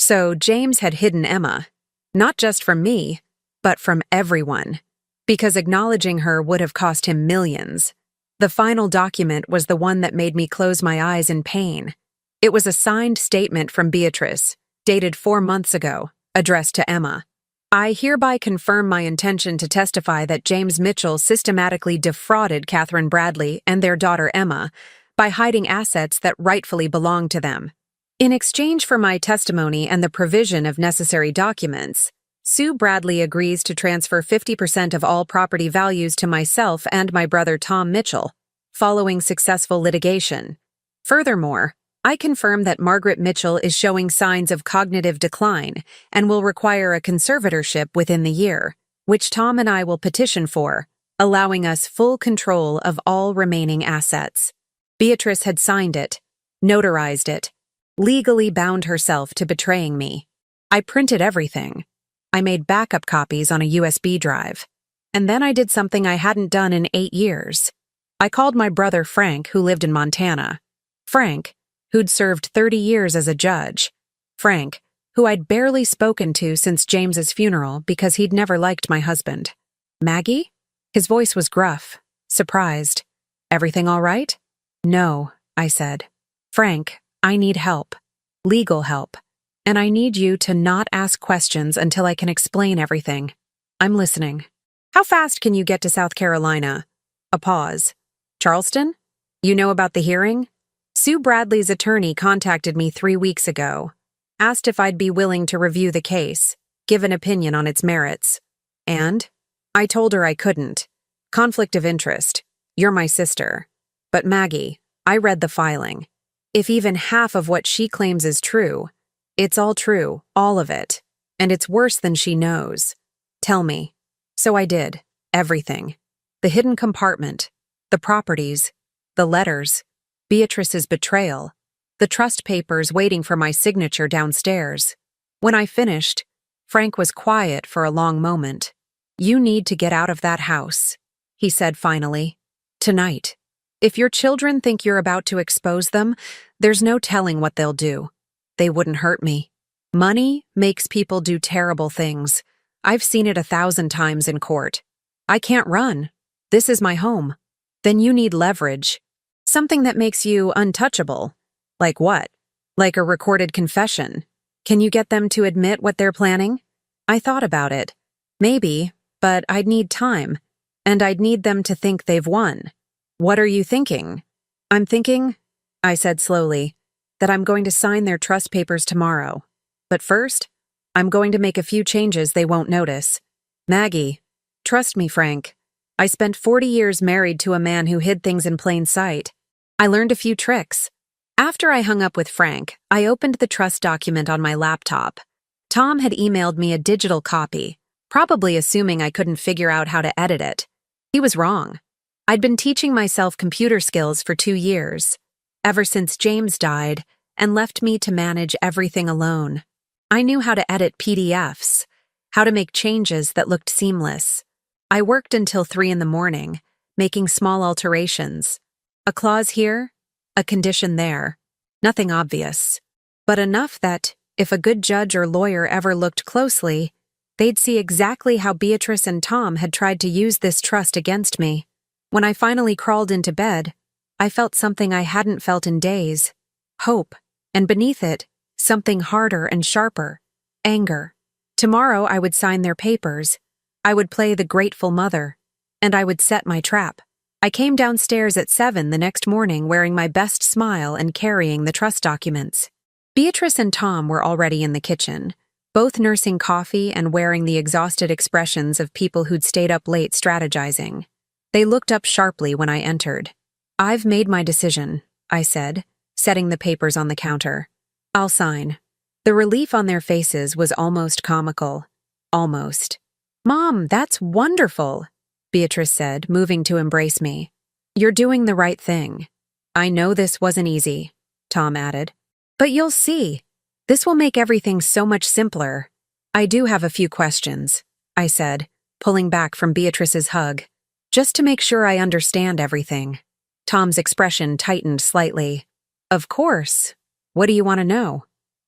So James had hidden Emma, not just from me, but from everyone, because acknowledging her would have cost him millions. The final document was the one that made me close my eyes in pain. It was a signed statement from Beatrice, dated 4 months ago, addressed to Emma. I hereby confirm my intention to testify that James Mitchell systematically defrauded Catherine Bradley and their daughter Emma by hiding assets that rightfully belonged to them. In exchange for my testimony and the provision of necessary documents, Sue Bradley agrees to transfer 50% of all property values to myself and my brother Tom Mitchell, following successful litigation. Furthermore, I confirm that Margaret Mitchell is showing signs of cognitive decline and will require a conservatorship within the year, which Tom and I will petition for, allowing us full control of all remaining assets. Beatrice had signed it, notarized it, legally bound herself to betraying me. I printed everything. I made backup copies on a USB drive. And then I did something I hadn't done in 8 years. I called my brother Frank, who lived in Montana. Frank, who'd served 30 years as a judge. Frank, who I'd barely spoken to since James's funeral because he'd never liked my husband. Maggie? His voice was gruff, surprised. Everything all right? No, I said. Frank, I need help. Legal help. And I need you to not ask questions until I can explain everything. I'm listening. How fast can you get to South Carolina? A pause. Charleston? You know about the hearing? Sue Bradley's attorney contacted me 3 weeks ago, asked if I'd be willing to review the case, give an opinion on its merits. And? I told her I couldn't. Conflict of interest. You're my sister. But Maggie, I read the filing. If even half of what she claims is true, it's all true, all of it. And it's worse than she knows. Tell me. So I did. Everything. The hidden compartment. The properties. The letters. Beatrice's betrayal. The trust papers waiting for my signature downstairs. When I finished, Frank was quiet for a long moment. You need to get out of that house, he said finally. Tonight. If your children think you're about to expose them, there's no telling what they'll do. They wouldn't hurt me. Money makes people do terrible things. I've seen it 1,000 times in court. I can't run. This is my home. Then you need leverage. Something that makes you untouchable. Like what? Like a recorded confession. Can you get them to admit what they're planning? I thought about it. Maybe, but I'd need time. And I'd need them to think they've won. What are you thinking? I'm thinking, I said slowly, that I'm going to sign their trust papers tomorrow. But first, I'm going to make a few changes they won't notice. Maggie, trust me, Frank. I spent 40 years married to a man who hid things in plain sight. I learned a few tricks. After I hung up with Frank, I opened the trust document on my laptop. Tom had emailed me a digital copy, probably assuming I couldn't figure out how to edit it. He was wrong. I'd been teaching myself computer skills for 2 years, ever since James died and left me to manage everything alone. I knew how to edit PDFs, how to make changes that looked seamless. I worked until 3 in the morning, making small alterations. A clause here, a condition there. Nothing obvious, but enough that, if a good judge or lawyer ever looked closely, they'd see exactly how Beatrice and Tom had tried to use this trust against me. When I finally crawled into bed, I felt something I hadn't felt in days. Hope, and beneath it, something harder and sharper. Anger. Tomorrow I would sign their papers. I would play the grateful mother. And I would set my trap. I came downstairs at 7 the next morning wearing my best smile and carrying the trust documents. Beatrice and Tom were already in the kitchen, both nursing coffee and wearing the exhausted expressions of people who'd stayed up late strategizing. They looked up sharply when I entered. I've made my decision, I said, setting the papers on the counter. I'll sign. The relief on their faces was almost comical. Almost. Mom, that's wonderful, Beatrice said, moving to embrace me. You're doing the right thing. I know this wasn't easy, Tom added. But you'll see. This will make everything so much simpler. I do have a few questions, I said, pulling back from Beatrice's hug. Just to make sure I understand everything. Tom's expression tightened slightly. Of course. What do you want to know?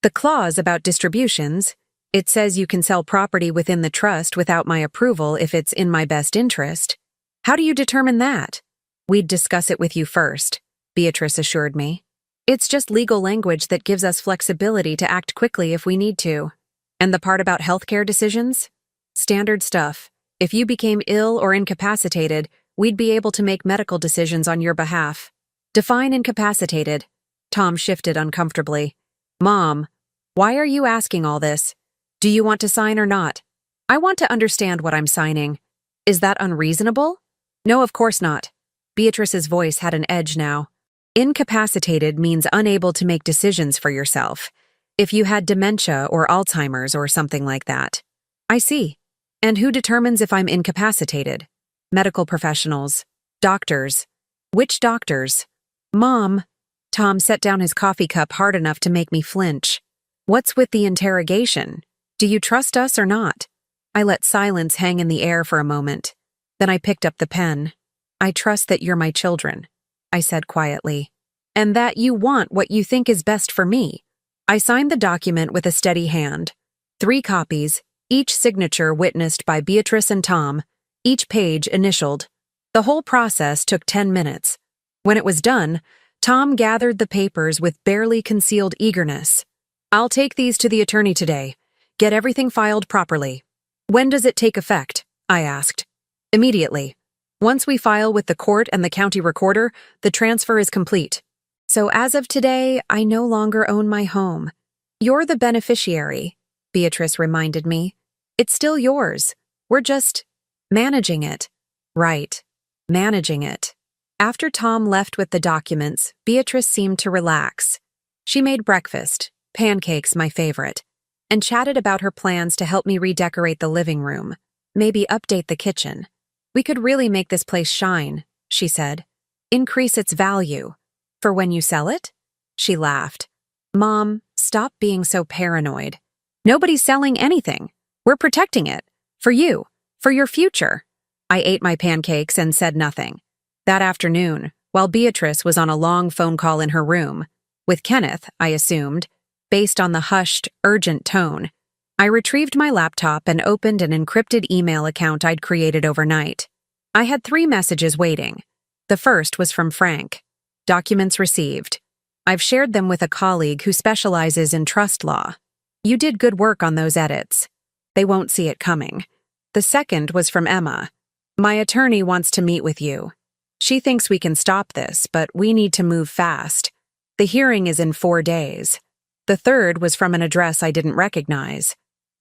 The clause about distributions, it says you can sell property within the trust without my approval if it's in my best interest. How do you determine that? We'd discuss it with you first, Beatrice assured me. It's just legal language that gives us flexibility to act quickly if we need to. And the part about healthcare decisions? Standard stuff. If you became ill or incapacitated, we'd be able to make medical decisions on your behalf. Define incapacitated. Tom shifted uncomfortably. Mom, why are you asking all this? Do you want to sign or not? I want to understand what I'm signing. Is that unreasonable? No, of course not. Beatrice's voice had an edge now. Incapacitated means unable to make decisions for yourself. If you had dementia or Alzheimer's or something like that. I see. And who determines if I'm incapacitated? Medical professionals. Doctors. Which doctors? Mom. Tom set down his coffee cup hard enough to make me flinch. What's with the interrogation? Do you trust us or not? I let silence hang in the air for a moment. Then I picked up the pen. I trust that you're my children, I said quietly. And that you want what you think is best for me. I signed the document with a steady hand. 3 copies, each signature witnessed by Beatrice and Tom, each page initialed. The whole process took 10 minutes. When it was done, Tom gathered the papers with barely concealed eagerness. I'll take these to the attorney today. Get everything filed properly. When does it take effect? I asked. Immediately. Once we file with the court and the county recorder, the transfer is complete. So as of today, I no longer own my home. You're the beneficiary, Beatrice reminded me. It's still yours. We're just managing it. Right. Managing it. After Tom left with the documents, Beatrice seemed to relax. She made breakfast, pancakes my favorite, and chatted about her plans to help me redecorate the living room, maybe update the kitchen. We could really make this place shine, she said. Increase its value. For when you sell it? She laughed. Mom, stop being so paranoid. Nobody's selling anything. We're protecting it. For you. For your future. I ate my pancakes and said nothing. That afternoon, while Beatrice was on a long phone call in her room, with Kenneth, I assumed, based on the hushed, urgent tone, I retrieved my laptop and opened an encrypted email account I'd created overnight. I had 3 messages waiting. The first was from Frank. Documents received. I've shared them with a colleague who specializes in trust law. You did good work on those edits. They won't see it coming. The second was from Emma. My attorney wants to meet with you. She thinks we can stop this, but we need to move fast. The hearing is in 4 days. The third was from an address I didn't recognize.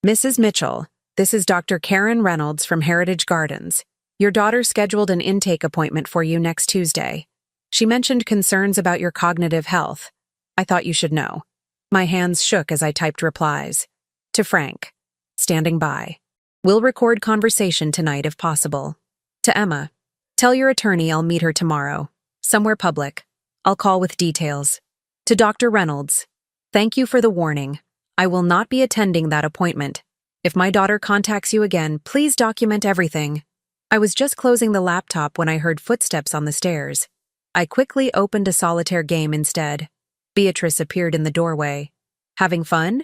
Mrs. Mitchell, this is Dr. Karen Reynolds from Heritage Gardens. Your daughter scheduled an intake appointment for you next Tuesday. She mentioned concerns about your cognitive health. I thought you should know. My hands shook as I typed replies. To Frank, standing by. We'll record conversation tonight if possible. To Emma, tell your attorney I'll meet her tomorrow. Somewhere public. I'll call with details. To Dr. Reynolds, thank you for the warning. I will not be attending that appointment. If my daughter contacts you again, please document everything. I was just closing the laptop when I heard footsteps on the stairs. I quickly opened a solitaire game instead. Beatrice appeared in the doorway. Having fun?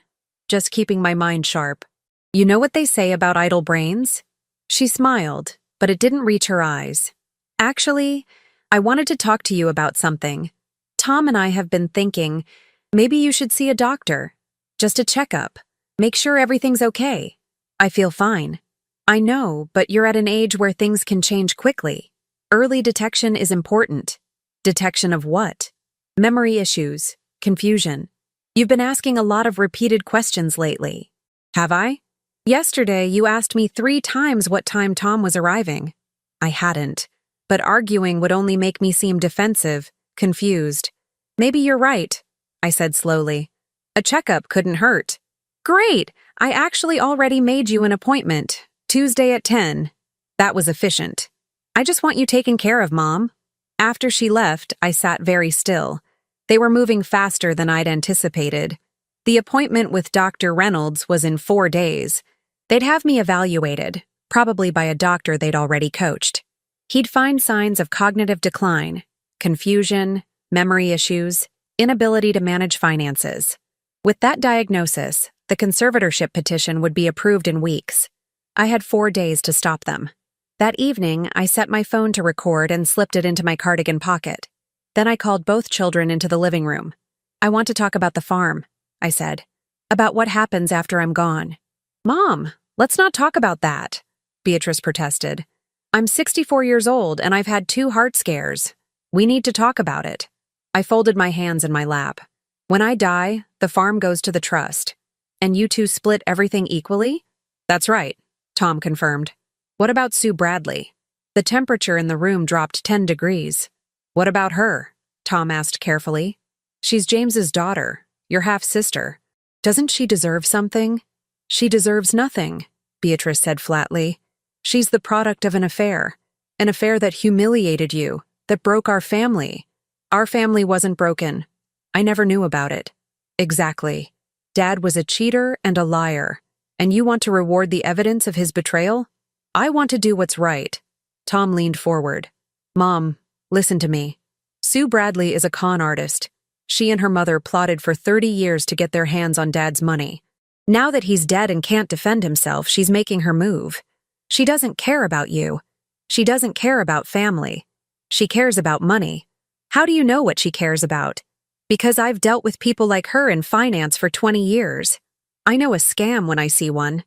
Just keeping my mind sharp. You know what they say about idle brains? She smiled, but it didn't reach her eyes. Actually, I wanted to talk to you about something. Tom and I have been thinking, maybe you should see a doctor. Just a checkup. Make sure everything's okay. I feel fine. I know, but you're at an age where things can change quickly. Early detection is important. Detection of what? Memory issues, confusion. You've been asking a lot of repeated questions lately. Have I? Yesterday, you asked me 3 times what time Tom was arriving. I hadn't, but arguing would only make me seem defensive, confused. Maybe you're right, I said slowly. A checkup couldn't hurt. Great! I actually already made you an appointment. Tuesday at 10. That was efficient. I just want you taken care of, Mom. After she left, I sat very still. They were moving faster than I'd anticipated. The appointment with Dr. Reynolds was in 4 days. They'd have me evaluated, probably by a doctor they'd already coached. He'd find signs of cognitive decline, confusion, memory issues, inability to manage finances. With that diagnosis, the conservatorship petition would be approved in weeks. I had 4 days to stop them. That evening, I set my phone to record and slipped it into my cardigan pocket. Then I called both children into the living room. "I want to talk about the farm," I said. "About what happens after I'm gone." "Mom, let's not talk about that," Beatrice protested. "I'm 64 years old and I've had 2 heart scares. We need to talk about it." I folded my hands in my lap. "When I die, the farm goes to the trust. And you two split everything equally?" "That's right," Tom confirmed. "What about Sue Bradley?" The temperature in the room dropped 10 degrees. "What about her?" Tom asked carefully. "She's James's daughter, your half-sister. Doesn't she deserve something?" "She deserves nothing," Beatrice said flatly. "She's the product of an affair that humiliated you, that broke our family. Our family wasn't broken. I never knew about it." "Exactly. Dad was a cheater and a liar, and you want to reward the evidence of his betrayal?" "I want to do what's right." Tom leaned forward. "Mom, listen to me. Sue Bradley is a con artist. She and her mother plotted for 30 years to get their hands on Dad's money. Now that he's dead and can't defend himself, she's making her move. She doesn't care about you. She doesn't care about family. She cares about money. How do you know what she cares about? Because I've dealt with people like her in finance for 20 years. I know a scam when I see one.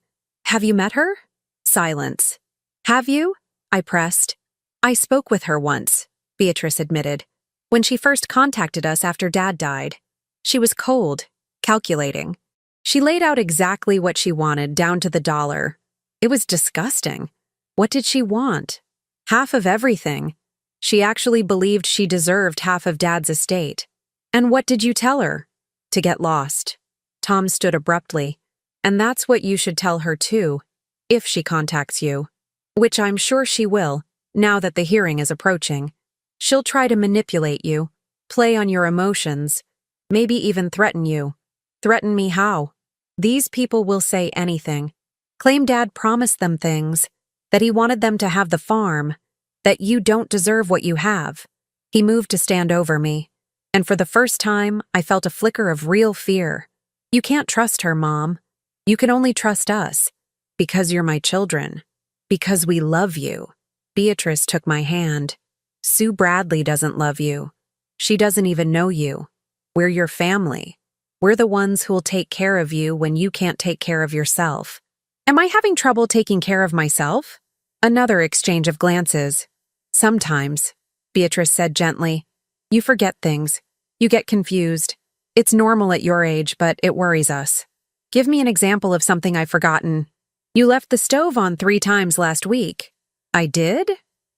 Have you met her?" Silence. "Have you?" I pressed. "I spoke with her once," Beatrice admitted. "When she first contacted us after Dad died. She was cold, calculating. She laid out exactly what she wanted, down to the dollar. It was disgusting. What did she want? Half of everything. She actually believed she deserved half of Dad's estate. And what did you tell her? To get lost." Tom stood abruptly. "And that's what you should tell her too, if she contacts you. Which I'm sure she will, now that the hearing is approaching. She'll try to manipulate you, play on your emotions, maybe even threaten you." "Threaten me how?" "These people will say anything. Claim Dad promised them things, that he wanted them to have the farm, that you don't deserve what you have." He moved to stand over me, and for the first time, I felt a flicker of real fear. "You can't trust her, Mom. You can only trust us, because you're my children, because we love you." Beatrice took my hand. "Sue Bradley doesn't love you. She doesn't even know you. We're your family. We're the ones who'll take care of you when you can't take care of yourself." "Am I having trouble taking care of myself?" Another exchange of glances. "Sometimes," Beatrice said gently. "You forget things. You get confused. It's normal at your age, but it worries us. Give me an example of something I've forgotten." "You left the stove on 3 times last week." "I did?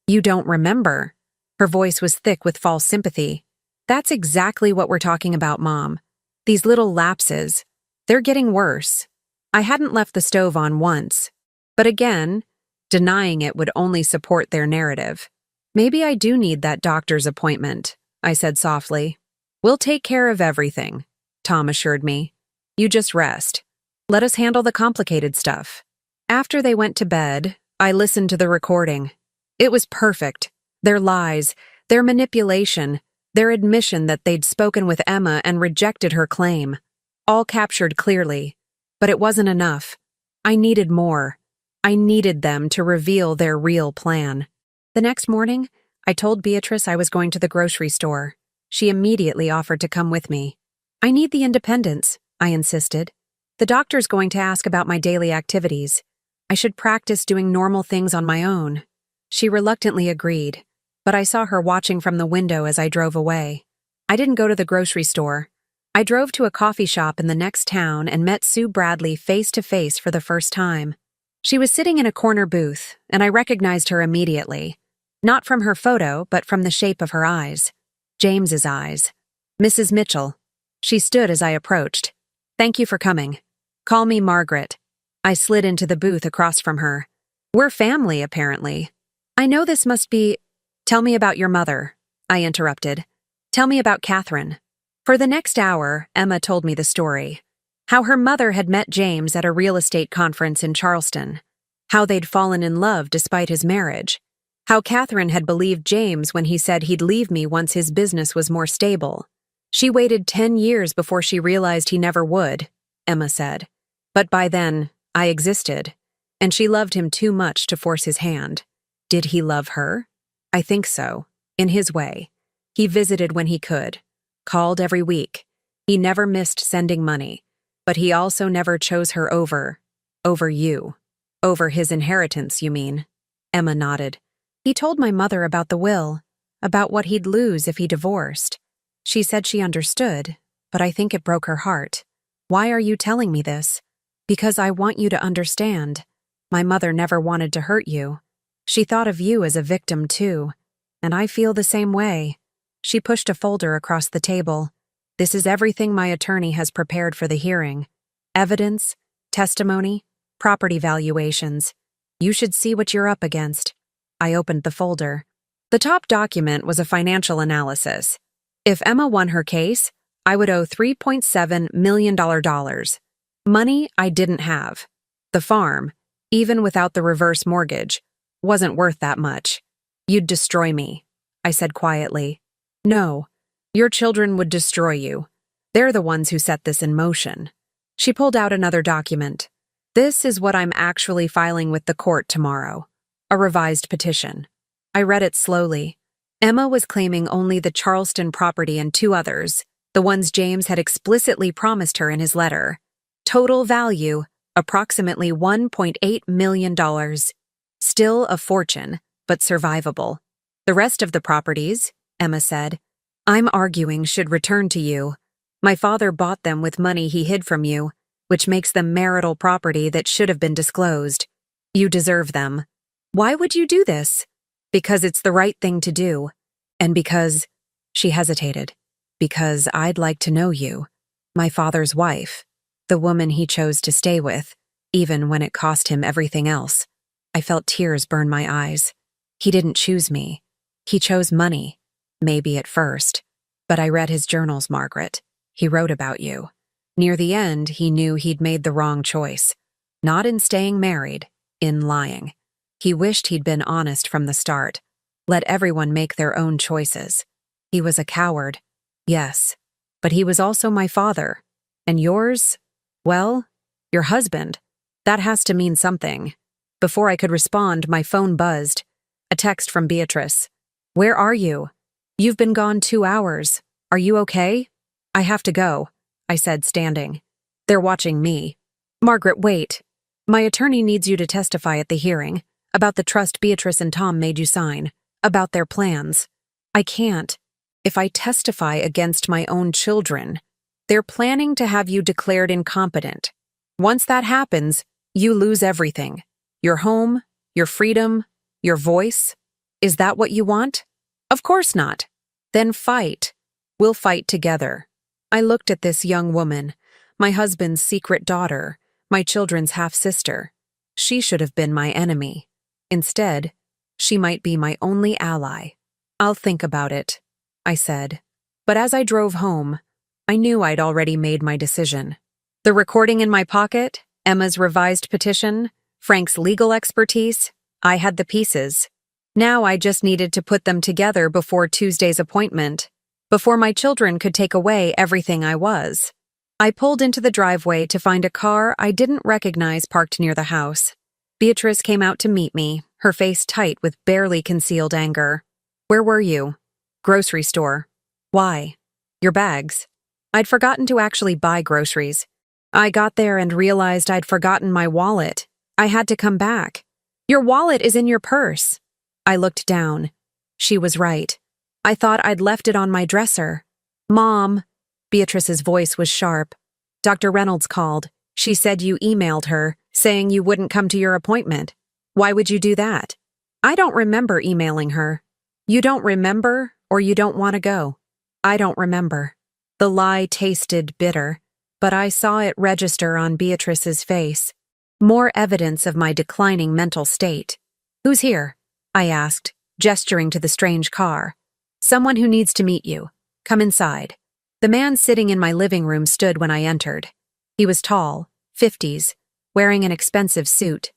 You don't remember." Her voice was thick with false sympathy. "That's exactly what we're talking about, Mom. These little lapses. They're getting worse. I hadn't left the stove on once. But again, denying it would only support their narrative. Maybe I do need that doctor's appointment," I said softly. "We'll take care of everything," Tom assured me. "You just rest. Let us handle the complicated stuff." After they went to bed, I listened to the recording. It was perfect. Their lies, their manipulation, their admission that they'd spoken with Emma and rejected her claim. All captured clearly. But it wasn't enough. I needed more. I needed them to reveal their real plan. The next morning, I told Beatrice I was going to the grocery store. She immediately offered to come with me. "I need the independence," I insisted. "The doctor's going to ask about my daily activities. I should practice doing normal things on my own." She reluctantly agreed, but I saw her watching from the window as I drove away. I didn't go to the grocery store. I drove to a coffee shop in the next town and met Sue Bradley face to face for the first time. She was sitting in a corner booth, and I recognized her immediately. Not from her photo, but from the shape of her eyes. James's eyes. "Mrs. Mitchell." She stood as I approached. "Thank you for coming. Call me Margaret." I slid into the booth across from her. "We're family, apparently." "I know this must be—" "Tell me about your mother," I interrupted. "Tell me about Catherine." For the next hour, Emma told me the story. How her mother had met James at a real estate conference in Charleston. How they'd fallen in love despite his marriage. How Catherine had believed James when he said he'd leave me once his business was more stable. She waited 10 years before she realized he never would, Emma said. But by then, I existed, and she loved him too much to force his hand. Did he love her? I think so, in his way. He visited when he could, called every week. He never missed sending money, but he also never chose her over you. Over his inheritance, you mean? Emma nodded. He told my mother about the will, about what he'd lose if he divorced. She said she understood, but I think it broke her heart. Why are you telling me this? Because I want you to understand. My mother never wanted to hurt you. She thought of you as a victim too, and I feel the same way. She pushed a folder across the table. This is everything my attorney has prepared for the hearing. Evidence, testimony, property valuations. You should see what you're up against. I opened the folder. The top document was a financial analysis. If Emma won her case, I would owe $3.7 million. Money I didn't have. The farm, even without the reverse mortgage, wasn't worth that much. You'd destroy me, I said quietly. No, your children would destroy you. They're the ones who set this in motion. She pulled out another document. This is what I'm actually filing with the court tomorrow. A revised petition. I read it slowly. Emma was claiming only the Charleston property and 2 others, the ones James had explicitly promised her in his letter. Total value, approximately $1.8 million. Still a fortune, but survivable. The rest of the properties, Emma said, I'm arguing should return to you. My father bought them with money he hid from you, which makes them marital property that should have been disclosed. You deserve them. Why would you do this? Because it's the right thing to do. And because, she hesitated, because I'd like to know you, my father's wife, the woman he chose to stay with, even when it cost him everything else. I felt tears burn my eyes. He didn't choose me. He chose money, maybe at first. But I read his journals, Margaret. He wrote about you. Near the end, he knew he'd made the wrong choice. Not in staying married, in lying. He wished he'd been honest from the start. Let everyone make their own choices. He was a coward, yes. But he was also my father. And yours? Well, your husband. That has to mean something. Before I could respond, my phone buzzed. A text from Beatrice. Where are you? You've been gone 2 hours. Are you okay? I have to go, I said, standing. They're watching me. Margaret, wait. My attorney needs you to testify at the hearing, about the trust Beatrice and Tom made you sign, about their plans. I can't. If I testify against my own children, they're planning to have you declared incompetent. Once that happens, you lose everything. Your home, your freedom, your voice. Is that what you want? Of course not. Then fight. We'll fight together. I looked at this young woman, my husband's secret daughter, my children's half-sister. She should have been my enemy. Instead, she might be my only ally. I'll think about it, I said. But as I drove home, I knew I'd already made my decision. The recording in my pocket, Emma's revised petition, Frank's legal expertise, I had the pieces. Now I just needed to put them together before Tuesday's appointment, before my children could take away everything I was. I pulled into the driveway to find a car I didn't recognize parked near the house. Beatrice came out to meet me, her face tight with barely concealed anger. Where were you? Grocery store. Why? Your bags. I'd forgotten to actually buy groceries. I got there and realized I'd forgotten my wallet. I had to come back. Your wallet is in your purse. I looked down. She was right. I thought I'd left it on my dresser. Mom. Beatrice's voice was sharp. Dr. Reynolds called. She said you emailed her, saying you wouldn't come to your appointment. Why would you do that? I don't remember emailing her. You don't remember, or you don't want to go? I don't remember. The lie tasted bitter, but I saw it register on Beatrice's face. More evidence of my declining mental state. Who's here? I asked, gesturing to the strange car. Someone who needs to meet you. Come inside. The man sitting in my living room stood when I entered. He was tall, 50s, wearing an expensive suit.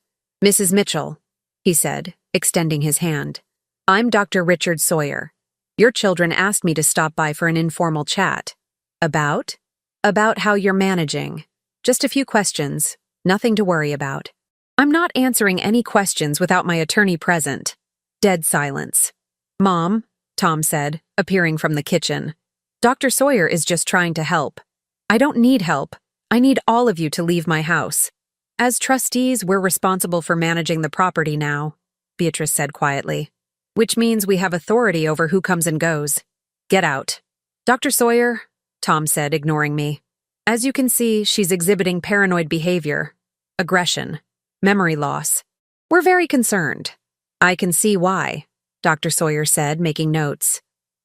Mrs. Mitchell, he said, extending his hand. I'm Dr. Richard Sawyer. Your children asked me to stop by for an informal chat. About? About how you're managing. Just a few questions. Nothing to worry about. I'm not answering any questions without my attorney present. Dead silence. Mom, Tom said, appearing from the kitchen. Dr. Sawyer is just trying to help. I don't need help. I need all of you to leave my house. As trustees, we're responsible for managing the property now, Beatrice said quietly. Which means we have authority over who comes and goes. Get out. Dr. Sawyer, Tom said, ignoring me. As you can see, she's exhibiting paranoid behavior, aggression, memory loss. We're very concerned. I can see why, Dr. Sawyer said, making notes.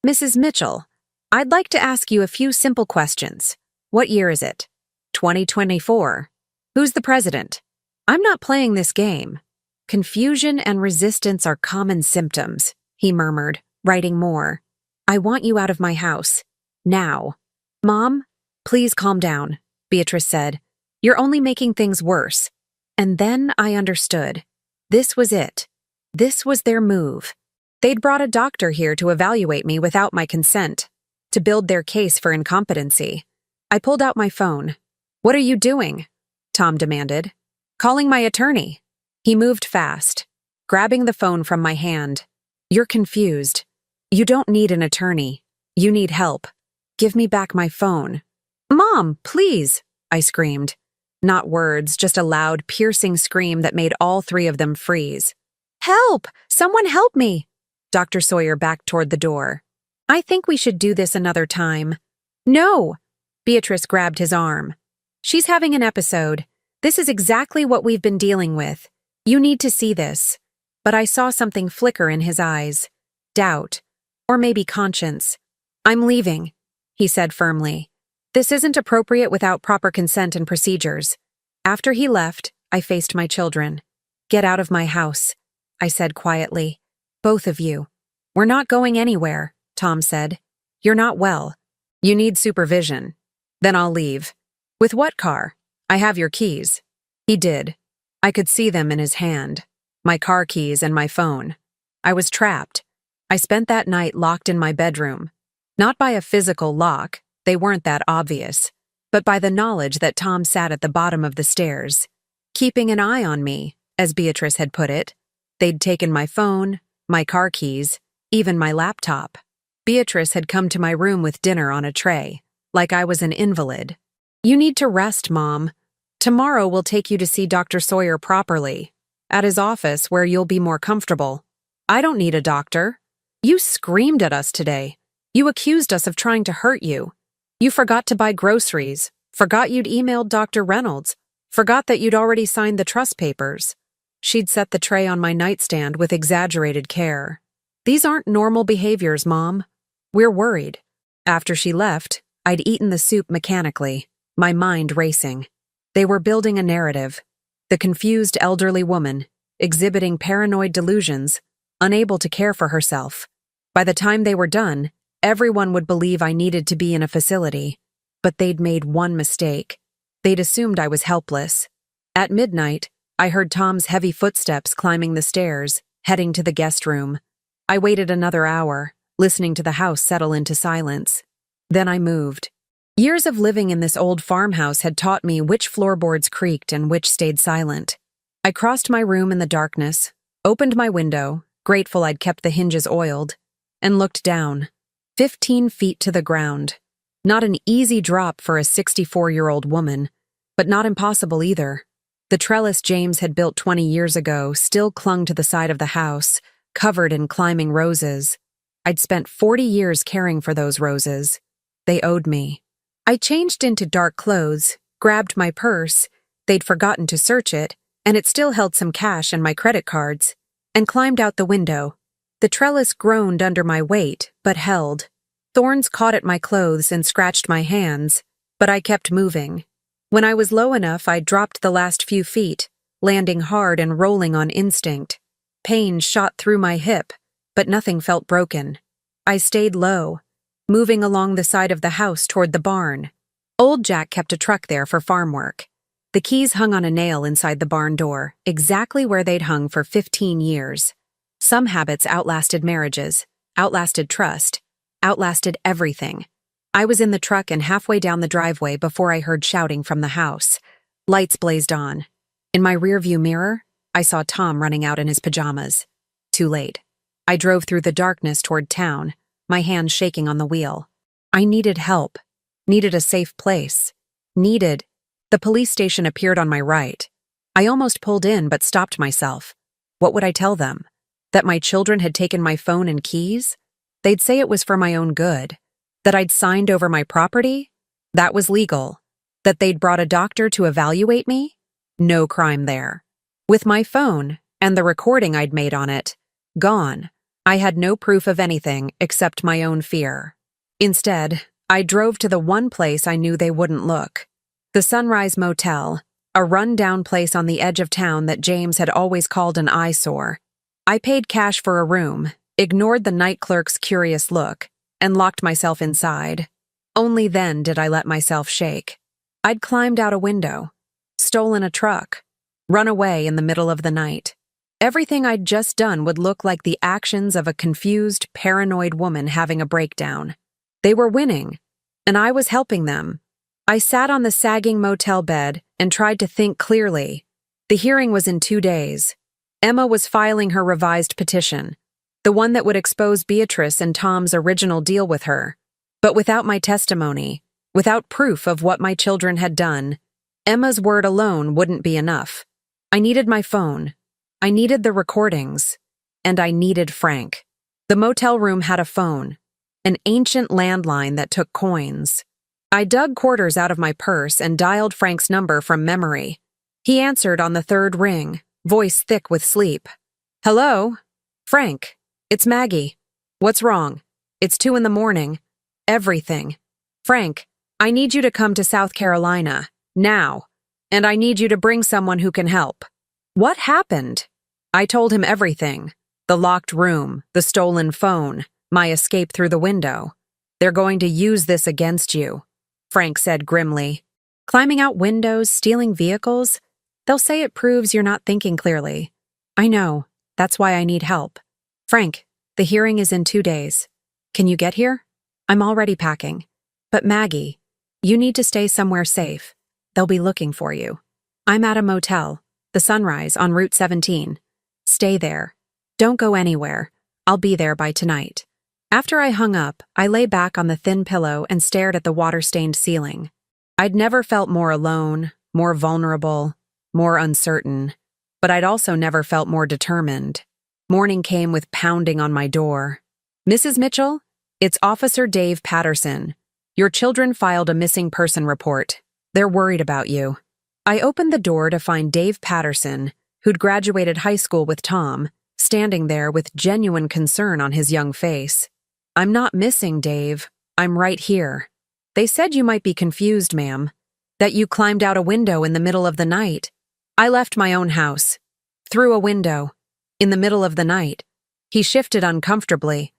Mrs. Mitchell, I'd like to ask you a few simple questions. What year is it? 2024. Who's the president? I'm not playing this game. Confusion and resistance are common symptoms, he murmured, writing more. I want you out of my house. Now. Mom, please calm down, Beatrice said. You're only making things worse. And then I understood. This was it. This was their move. They'd brought a doctor here to evaluate me without my consent, to build their case for incompetency. I pulled out my phone. What are you doing? Tom demanded. Calling my attorney. He moved fast, grabbing the phone from my hand. You're confused. You don't need an attorney. You need help. Give me back my phone. Mom, please, I screamed. Not words, just a loud, piercing scream that made all three of them freeze. Help! Someone help me! Dr. Sawyer backed toward the door. I think we should do this another time. No! Beatrice grabbed his arm. She's having an episode. This is exactly what we've been dealing with. You need to see this. But I saw something flicker in his eyes. Doubt. Or maybe conscience. I'm leaving, he said firmly. This isn't appropriate without proper consent and procedures. After he left, I faced my children. Get out of my house, I said quietly. Both of you. We're not going anywhere, Tom said. You're not well. You need supervision. Then I'll leave. With what car? I have your keys. He did. I could see them in his hand. My car keys and my phone. I was trapped. I spent that night locked in my bedroom. Not by a physical lock, they weren't that obvious, but by the knowledge that Tom sat at the bottom of the stairs, keeping an eye on me, as Beatrice had put it. They'd taken my phone, my car keys, even my laptop. Beatrice had come to my room with dinner on a tray, like I was an invalid. You need to rest, Mom. Tomorrow we'll take you to see Dr. Sawyer properly, at his office where you'll be more comfortable. I don't need a doctor. You screamed at us today. You accused us of trying to hurt you. You forgot to buy groceries, forgot you'd emailed Dr. Reynolds, forgot that you'd already signed the trust papers. She'd set the tray on my nightstand with exaggerated care. These aren't normal behaviors, Mom. We're worried. After she left, I'd eaten the soup mechanically, my mind racing. They were building a narrative. The confused elderly woman, exhibiting paranoid delusions, unable to care for herself. By the time they were done, everyone would believe I needed to be in a facility. But they'd made one mistake. They'd assumed I was helpless. At midnight, I heard Tom's heavy footsteps climbing the stairs, heading to the guest room. I waited another hour, listening to the house settle into silence. Then I moved. Years of living in this old farmhouse had taught me which floorboards creaked and which stayed silent. I crossed my room in the darkness, opened my window, grateful I'd kept the hinges oiled, and looked down. 15 feet to the ground. Not an easy drop for a 64-year-old woman, but not impossible either. The trellis James had built 20 years ago still clung to the side of the house, covered in climbing roses. I'd spent 40 years caring for those roses. They owed me. I changed into dark clothes, grabbed my purse, they'd forgotten to search it, and it still held some cash and my credit cards, and climbed out the window. The trellis groaned under my weight, but held. Thorns caught at my clothes and scratched my hands, but I kept moving. When I was low enough, I dropped the last few feet, landing hard and rolling on instinct. Pain shot through my hip, but nothing felt broken. I stayed low, moving along the side of the house toward the barn. Old Jack kept a truck there for farm work. The keys hung on a nail inside the barn door, exactly where they'd hung for 15 years. Some habits outlasted marriages, outlasted trust, outlasted everything. I was in the truck and halfway down the driveway before I heard shouting from the house. Lights blazed on. In my rearview mirror, I saw Tom running out in his pajamas. Too late. I drove through the darkness toward town, my hands shaking on the wheel. I needed help. Needed a safe place. Needed. The police station appeared on my right. I almost pulled in but stopped myself. What would I tell them? That my children had taken my phone and keys? They'd say it was for my own good. That I'd signed over my property? That was legal. That they'd brought a doctor to evaluate me? No crime there. With my phone, and the recording I'd made on it, gone, I had no proof of anything except my own fear. Instead, I drove to the one place I knew they wouldn't look. The Sunrise Motel, a run-down place on the edge of town that James had always called an eyesore. I paid cash for a room, ignored the night clerk's curious look, and locked myself inside. Only then did I let myself shake. I'd climbed out a window, stolen a truck, run away in the middle of the night. Everything I'd just done would look like the actions of a confused, paranoid woman having a breakdown. They were winning, and I was helping them. I sat on the sagging motel bed and tried to think clearly. The hearing was in 2 days. Emma was filing her revised petition, the one that would expose Beatrice and Tom's original deal with her. But without my testimony, without proof of what my children had done, Emma's word alone wouldn't be enough. I needed my phone. I needed the recordings. And I needed Frank. The motel room had a phone, an ancient landline that took coins. I dug quarters out of my purse and dialed Frank's number from memory. He answered on the third ring, voice thick with sleep. "Hello? Frank, it's Maggie. What's wrong? It's 2 a.m. Everything. Frank, I need you to come to South Carolina, now. And I need you to bring someone who can help." What happened? I told him everything. The locked room, the stolen phone, my escape through the window. "They're going to use this against you," Frank said grimly. "Climbing out windows, stealing vehicles? They'll say it proves you're not thinking clearly." "I know. That's why I need help." "Frank, the hearing is in 2 days. Can you get here?" "I'm already packing." "But Maggie, you need to stay somewhere safe. They'll be looking for you." "I'm at a motel, the Sunrise on Route 17. Stay there. Don't go anywhere. I'll be there by tonight." After I hung up, I lay back on the thin pillow and stared at the water-stained ceiling. I'd never felt more alone, more vulnerable, more uncertain, but I'd also never felt more determined. Morning came with pounding on my door. "Mrs. Mitchell, it's Officer Dave Patterson. Your children filed a missing person report. They're worried about you." I opened the door to find Dave Patterson, who'd graduated high school with Tom, standing there with genuine concern on his young face. "I'm not missing, Dave. I'm right here. They said you might be confused, ma'am. That you climbed out a window in the middle of the night. I left my own house. Through a window. In the middle of the night." He shifted uncomfortably.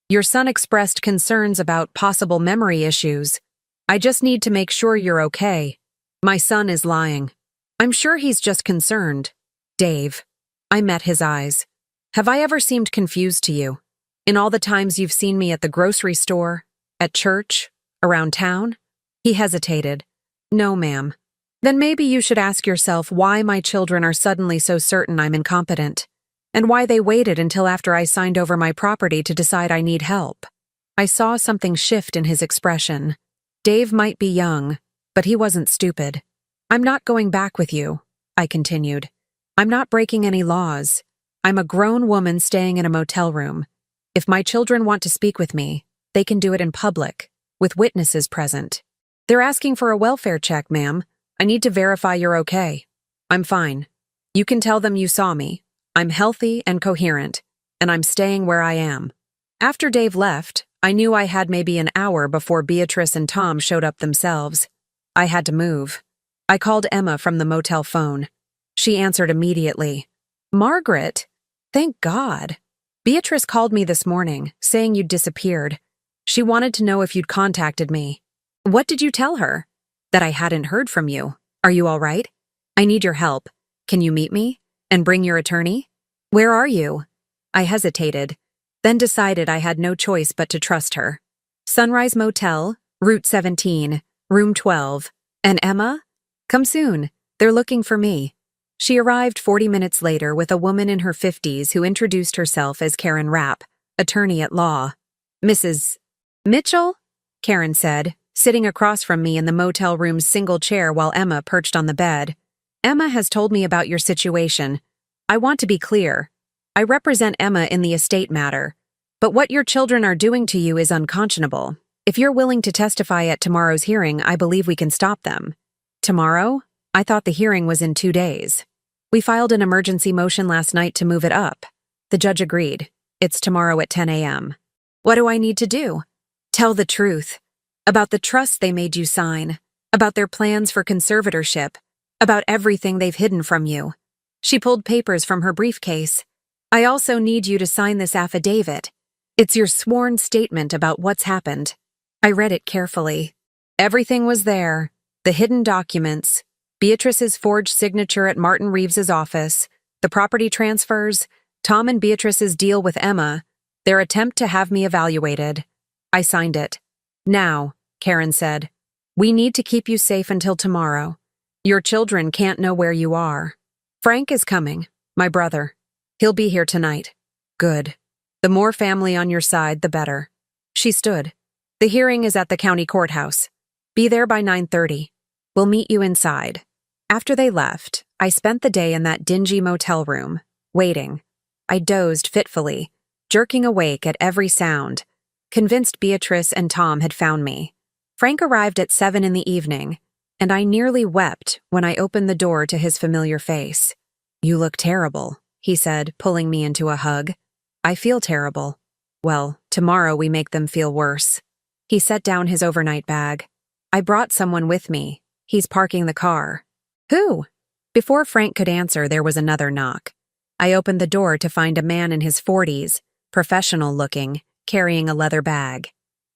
Your son expressed concerns about possible memory issues. I just need to make sure you're okay. My son is lying. I'm sure he's just concerned." "Dave." I met his eyes. "Have I ever seemed confused to you? In all the times you've seen me at the grocery store, at church, around town?" He hesitated. "No, ma'am." "Then maybe you should ask yourself why my children are suddenly so certain I'm incompetent, and why they waited until after I signed over my property to decide I need help." I saw something shift in his expression. Dave might be young, but he wasn't stupid. "I'm not going back with you," I continued. "I'm not breaking any laws. I'm a grown woman staying in a motel room. If my children want to speak with me, they can do it in public, with witnesses present. They're asking for a welfare check, ma'am. I need to verify you're okay." "I'm fine. You can tell them you saw me. I'm healthy and coherent, and I'm staying where I am." After Dave left, I knew I had maybe an hour before Beatrice and Tom showed up themselves. I had to move. I called Emma from the motel phone. She answered immediately. "Margaret? Thank God. Beatrice called me this morning, saying you'd disappeared. She wanted to know if you'd contacted me." "What did you tell her?" "That I hadn't heard from you. Are you all right? I need your help. Can you meet me? And bring your attorney?" "Where are you?" I hesitated, then decided I had no choice but to trust her. Sunrise Motel, Route 17, Room 12. And Emma? Come soon. They're looking for me. She arrived 40 minutes later with a woman in her 50s who introduced herself as Karen Rapp, attorney at law. Mrs. Mitchell? Karen said, sitting across from me in the motel room's single chair while Emma perched on the bed. Emma has told me about your situation. I want to be clear. I represent Emma in the estate matter. But what your children are doing to you is unconscionable. If you're willing to testify at tomorrow's hearing, I believe we can stop them. Tomorrow? I thought the hearing was in 2 days. We filed an emergency motion last night to move it up. The judge agreed. It's tomorrow at 10 a.m. What do I need to do? Tell the truth. About the trust they made you sign. About their plans for conservatorship. About everything they've hidden from you. She pulled papers from her briefcase. I also need you to sign this affidavit. It's your sworn statement about what's happened. I read it carefully. Everything was there. The hidden documents, Beatrice's forged signature at Martin Reeves's office, the property transfers, Tom and Beatrice's deal with Emma, their attempt to have me evaluated. I signed it. Now, Karen said, we need to keep you safe until tomorrow. Your children can't know where you are. Frank is coming, my brother. He'll be here tonight. Good. The more family on your side, the better. She stood. The hearing is at the county courthouse. Be there by 9:30. We'll meet you inside. After they left, I spent the day in that dingy motel room, waiting. I dozed fitfully, jerking awake at every sound, convinced Beatrice and Tom had found me. Frank arrived at 7 in the evening, and I nearly wept when I opened the door to his familiar face. You look terrible, he said, pulling me into a hug. I feel terrible. Well, tomorrow we make them feel worse. He set down his overnight bag. I brought someone with me. He's parking the car. Who? Before Frank could answer, there was another knock. I opened the door to find a man in his 40s, professional looking, carrying a leather bag.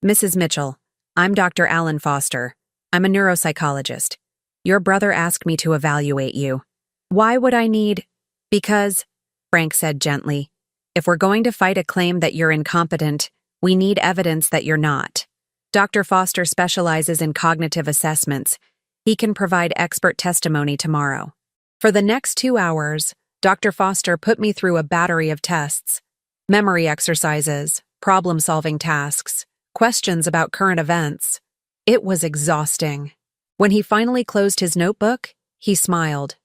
Mrs. Mitchell, I'm Dr. Alan Foster. I'm a neuropsychologist. Your brother asked me to evaluate you. Why would I need? Because, Frank said gently, if we're going to fight a claim that you're incompetent, we need evidence that you're not. Dr. Foster specializes in cognitive assessments. He can provide expert testimony tomorrow. For the next 2 hours, Dr. Foster put me through a battery of tests, memory exercises, problem-solving tasks, questions about current events. It was exhausting. When he finally closed his notebook, he smiled.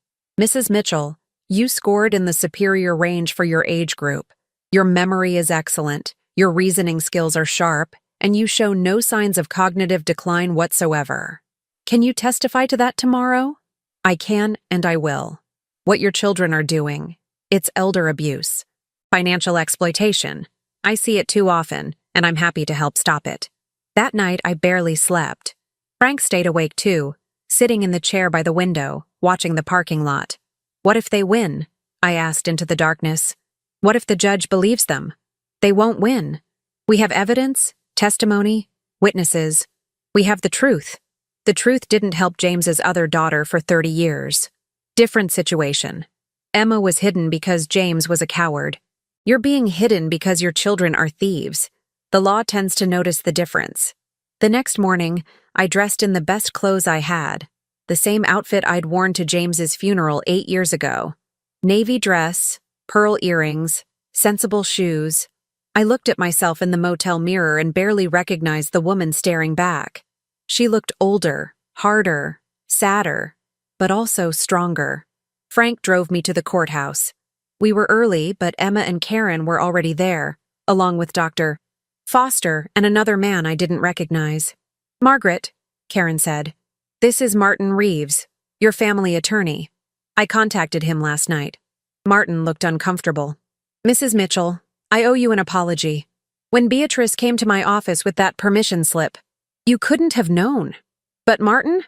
Mrs. Mitchell, you scored in the superior range for your age group. Your memory is excellent, your reasoning skills are sharp, and you show no signs of cognitive decline whatsoever. Can you testify to that tomorrow? I can and I will. What your children are doing, it's elder abuse. Financial exploitation. I see it too often, and I'm happy to help stop it. That night, I barely slept. Frank stayed awake too, sitting in the chair by the window, watching the parking lot. What if they win? I asked into the darkness. What if the judge believes them? They won't win. We have evidence, testimony, witnesses. We have the truth. The truth didn't help James's other daughter for 30 years. Different situation. Emma was hidden because James was a coward. You're being hidden because your children are thieves. The law tends to notice the difference. The next morning, I dressed in the best clothes I had, the same outfit I'd worn to James's funeral 8 years ago. Navy dress, pearl earrings, sensible shoes. I looked at myself in the motel mirror and barely recognized the woman staring back. She looked older, harder, sadder, but also stronger. Frank drove me to the courthouse. We were early, but Emma and Karen were already there, along with Dr. Foster and another man I didn't recognize. Margaret, Karen said, this is Martin Reeves, your family attorney. I contacted him last night. Martin looked uncomfortable. Mrs. Mitchell, I owe you an apology. When Beatrice came to my office with that permission slip, you couldn't have known. But Martin,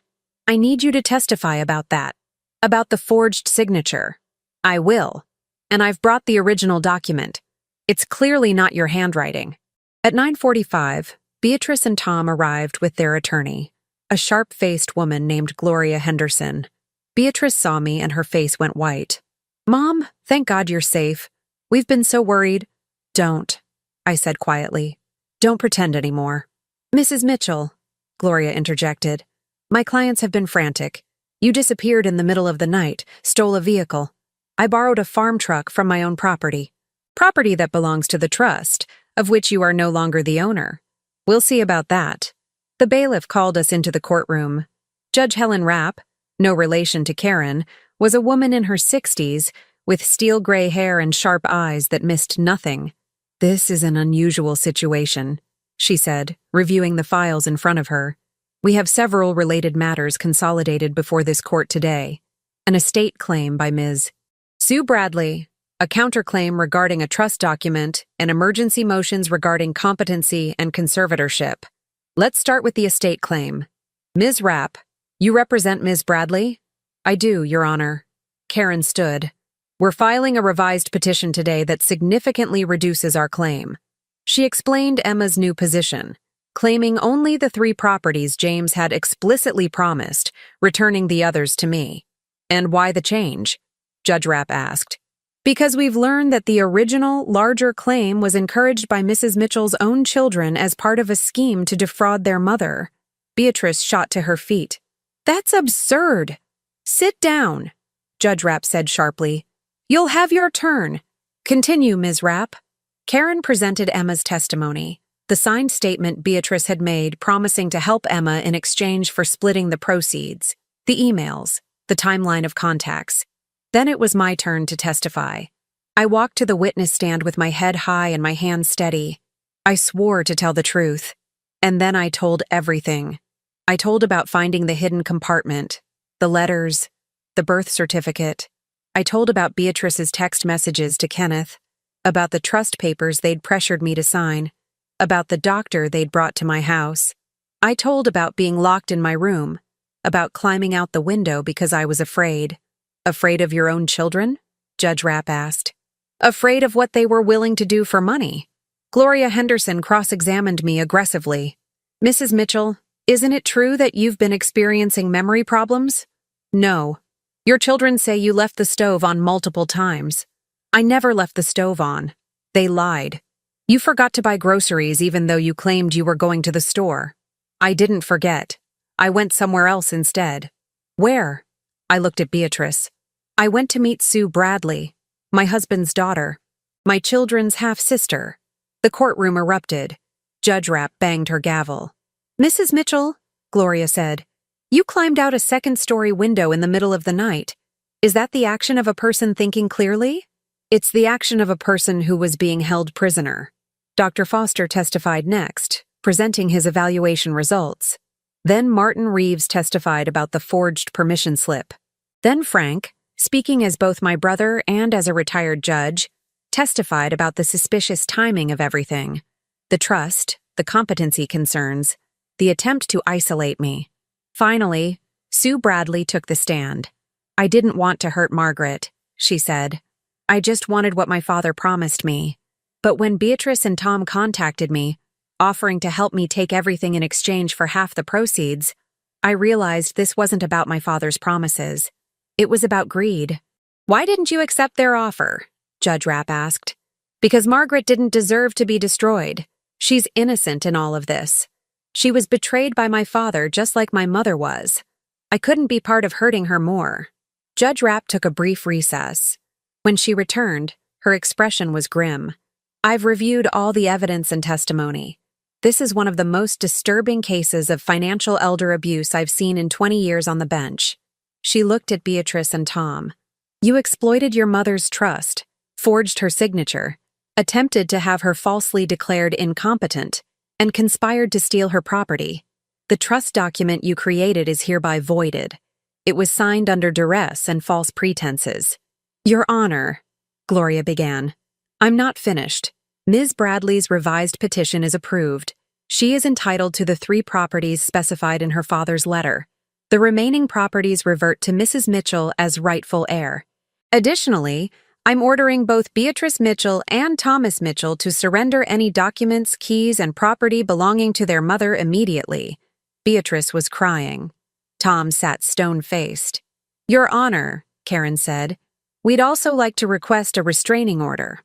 I need you to testify about that. About the forged signature. I will. And I've brought the original document. It's clearly not your handwriting. At 9:45, Beatrice and Tom arrived with their attorney, a sharp-faced woman named Gloria Henderson. Beatrice saw me and her face went white. Mom, thank God you're safe. We've been so worried. Don't, I said quietly. Don't pretend anymore. Mrs. Mitchell, Gloria interjected. My clients have been frantic. You disappeared in the middle of the night, stole a vehicle. I borrowed a farm truck from my own property. Property that belongs to the trust, of which you are no longer the owner. We'll see about that. The bailiff called us into the courtroom. Judge Helen Rapp, no relation to Karen, was a woman in her 60s with steel gray hair and sharp eyes that missed nothing. This is an unusual situation, she said, reviewing the files in front of her. We have several related matters consolidated before this court today. An estate claim by Ms. Sue Bradley, a counterclaim regarding a trust document, and emergency motions regarding competency and conservatorship. Let's start with the estate claim. Ms. Rapp, you represent Ms. Bradley? I do, Your Honor. Karen stood. We're filing a revised petition today that significantly reduces our claim. She explained Emma's new position, claiming only the 3 properties James had explicitly promised, returning the others to me. And why the change? Judge Rapp asked. Because we've learned that the original, larger claim was encouraged by Mrs. Mitchell's own children as part of a scheme to defraud their mother. Beatrice shot to her feet. That's absurd. Sit down, Judge Rapp said sharply. You'll have your turn. Continue, Ms. Rapp. Karen presented Emma's testimony, the signed statement Beatrice had made promising to help Emma in exchange for splitting the proceeds, the emails, the timeline of contacts. Then it was my turn to testify. I walked to the witness stand with my head high and my hands steady. I swore to tell the truth. And then I told everything. I told about finding the hidden compartment, the letters, the birth certificate. I told about Beatrice's text messages to Kenneth, about the trust papers they'd pressured me to sign, about the doctor they'd brought to my house. I told about being locked in my room, about climbing out the window because I was afraid. Afraid of your own children? Judge Rapp asked. Afraid of what they were willing to do for money. Gloria Henderson cross-examined me aggressively. Mrs. Mitchell, isn't it true that you've been experiencing memory problems? No. Your children say you left the stove on multiple times. I never left the stove on. They lied. You forgot to buy groceries even though you claimed you were going to the store. I didn't forget. I went somewhere else instead. Where? I looked at Beatrice. I went to meet Sue Bradley, my husband's daughter, my children's half-sister. The courtroom erupted. Judge Rapp banged her gavel. Mrs. Mitchell, Gloria said, you climbed out a second-story window in the middle of the night. Is that the action of a person thinking clearly? It's the action of a person who was being held prisoner. Dr. Foster testified next, presenting his evaluation results. Then Martin Reeves testified about the forged permission slip. Then Frank, speaking as both my brother and as a retired judge, testified about the suspicious timing of everything. The trust, the competency concerns, the attempt to isolate me. Finally, Sue Bradley took the stand. I didn't want to hurt Margaret, she said. I just wanted what my father promised me. But when Beatrice and Tom contacted me, offering to help me take everything in exchange for half the proceeds, I realized this wasn't about my father's promises. It was about greed. Why didn't you accept their offer? Judge Rapp asked. Because Margaret didn't deserve to be destroyed. She's innocent in all of this. She was betrayed by my father just like my mother was. I couldn't be part of hurting her more. Judge Rapp took a brief recess. When she returned, her expression was grim. I've reviewed all the evidence and testimony. This is one of the most disturbing cases of financial elder abuse I've seen in 20 years on the bench. She looked at Beatrice and Tom. You exploited your mother's trust, forged her signature, attempted to have her falsely declared incompetent, and conspired to steal her property. The trust document you created is hereby voided. It was signed under duress and false pretenses. Your Honor, Gloria began. I'm not finished. Ms. Bradley's revised petition is approved. She is entitled to the 3 properties specified in her father's letter. The remaining properties revert to Mrs. Mitchell as rightful heir. Additionally, I'm ordering both Beatrice Mitchell and Thomas Mitchell to surrender any documents, keys, and property belonging to their mother immediately. Beatrice was crying. Tom sat stone-faced. Your Honor, Karen said, we'd also like to request a restraining order.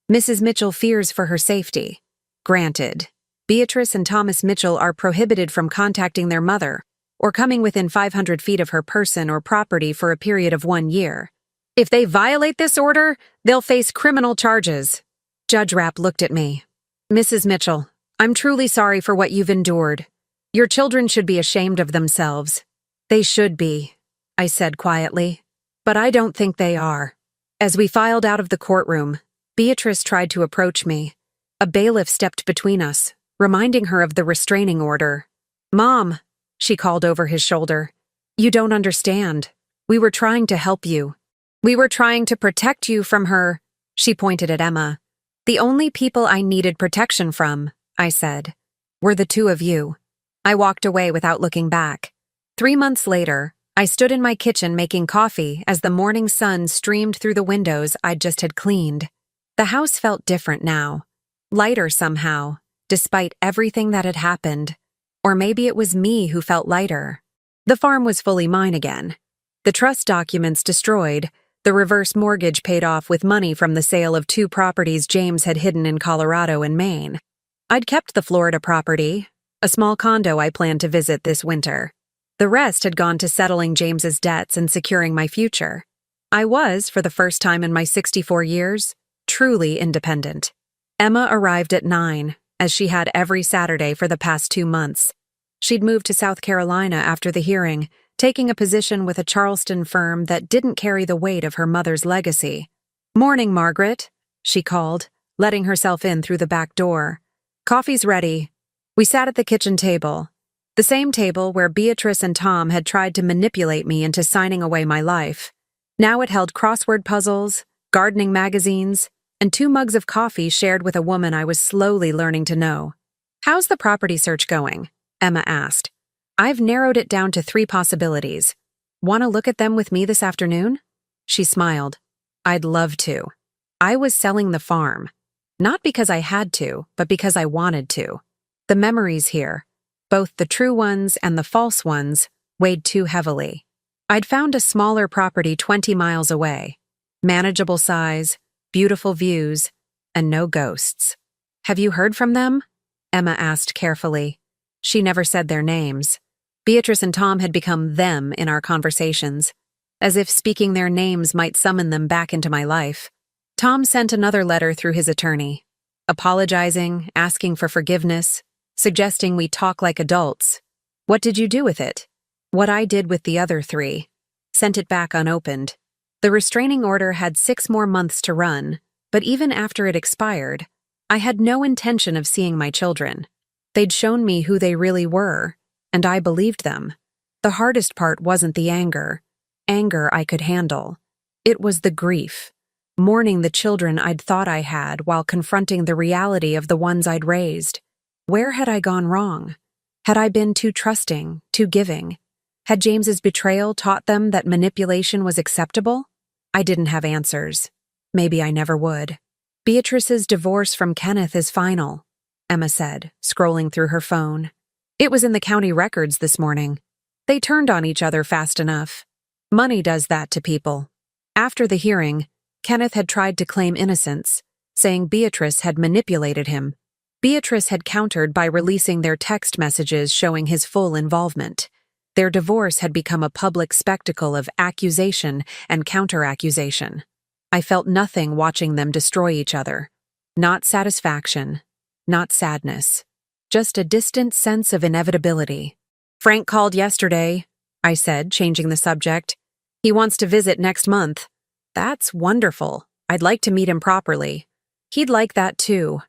Mrs. Mitchell fears for her safety. Granted. Beatrice and Thomas Mitchell are prohibited from contacting their mother or coming within 500 feet of her person or property for a period of 1 year. If they violate this order, they'll face criminal charges. Judge Rapp looked at me. Mrs. Mitchell, I'm truly sorry for what you've endured. Your children should be ashamed of themselves. They should be, I said quietly. But I don't think they are. As we filed out of the courtroom, Beatrice tried to approach me. A bailiff stepped between us, reminding her of the restraining order. Mom, she called over his shoulder. You don't understand. We were trying to help you. We were trying to protect you from her. She pointed at Emma. The only people I needed protection from, I said, were the two of you. I walked away without looking back. 3 months later, I stood in my kitchen making coffee as the morning sun streamed through the windows I'd just had cleaned. The house felt different now. Lighter somehow, despite everything that had happened. Or maybe it was me who felt lighter. The farm was fully mine again. The trust documents destroyed, the reverse mortgage paid off with money from the sale of 2 properties James had hidden in Colorado and Maine. I'd kept the Florida property, a small condo I planned to visit this winter. The rest had gone to settling James's debts and securing my future. I was, for the first time in my 64 years, truly independent. Emma arrived at 9, as she had every Saturday for the past 2 months. She'd moved to South Carolina after the hearing, taking a position with a Charleston firm that didn't carry the weight of her mother's legacy. Morning, Margaret, she called, letting herself in through the back door. Coffee's ready. We sat at the kitchen table, the same table where Beatrice and Tom had tried to manipulate me into signing away my life. Now it held crossword puzzles, gardening magazines, and 2 mugs of coffee shared with a woman I was slowly learning to know. How's the property search going? Emma asked. I've narrowed it down to 3 possibilities. Want to look at them with me this afternoon? She smiled. I'd love to. I was selling the farm. Not because I had to, but because I wanted to. The memories here, both the true ones and the false ones, weighed too heavily. I'd found a smaller property 20 miles away. Manageable size, beautiful views, and no ghosts. Have you heard from them? Emma asked carefully. She never said their names. Beatrice and Tom had become them in our conversations, as if speaking their names might summon them back into my life. Tom sent another letter through his attorney, apologizing, asking for forgiveness, suggesting we talk like adults. What did you do with it? What I did with the other 3. Sent it back unopened. The restraining order had 6 more months to run, but even after it expired, I had no intention of seeing my children. They'd shown me who they really were, and I believed them. The hardest part wasn't the anger. Anger I could handle. It was the grief, mourning the children I'd thought I had while confronting the reality of the ones I'd raised. Where had I gone wrong? Had I been too trusting, too giving? Had James's betrayal taught them that manipulation was acceptable? I didn't have answers. Maybe I never would. Beatrice's divorce from Kenneth is final, Emma said, scrolling through her phone. It was in the county records this morning. They turned on each other fast enough. Money does that to people. After the hearing, Kenneth had tried to claim innocence, saying Beatrice had manipulated him. Beatrice had countered by releasing their text messages showing his full involvement. Their divorce had become a public spectacle of accusation and counter-accusation. I felt nothing watching them destroy each other. Not satisfaction, not sadness. Just a distant sense of inevitability. Frank called yesterday, I said, changing the subject. He wants to visit next month. That's wonderful. I'd like to meet him properly. He'd like that too.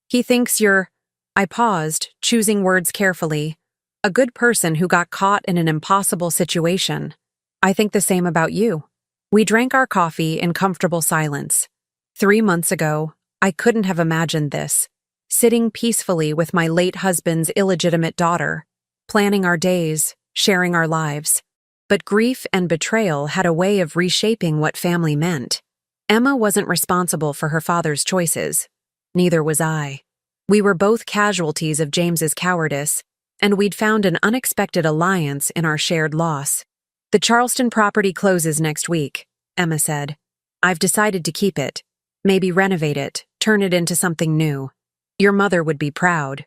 He thinks you're... I paused, choosing words carefully. A good person who got caught in an impossible situation. I think the same about you. We drank our coffee in comfortable silence. 3 months ago, I couldn't have imagined this. Sitting peacefully with my late husband's illegitimate daughter, planning our days, sharing our lives. But grief and betrayal had a way of reshaping what family meant. Emma wasn't responsible for her father's choices. Neither was I. We were both casualties of James's cowardice, and we'd found an unexpected alliance in our shared loss. The Charleston property closes next week, Emma said. I've decided to keep it, maybe renovate it, turn it into something new. Your mother would be proud.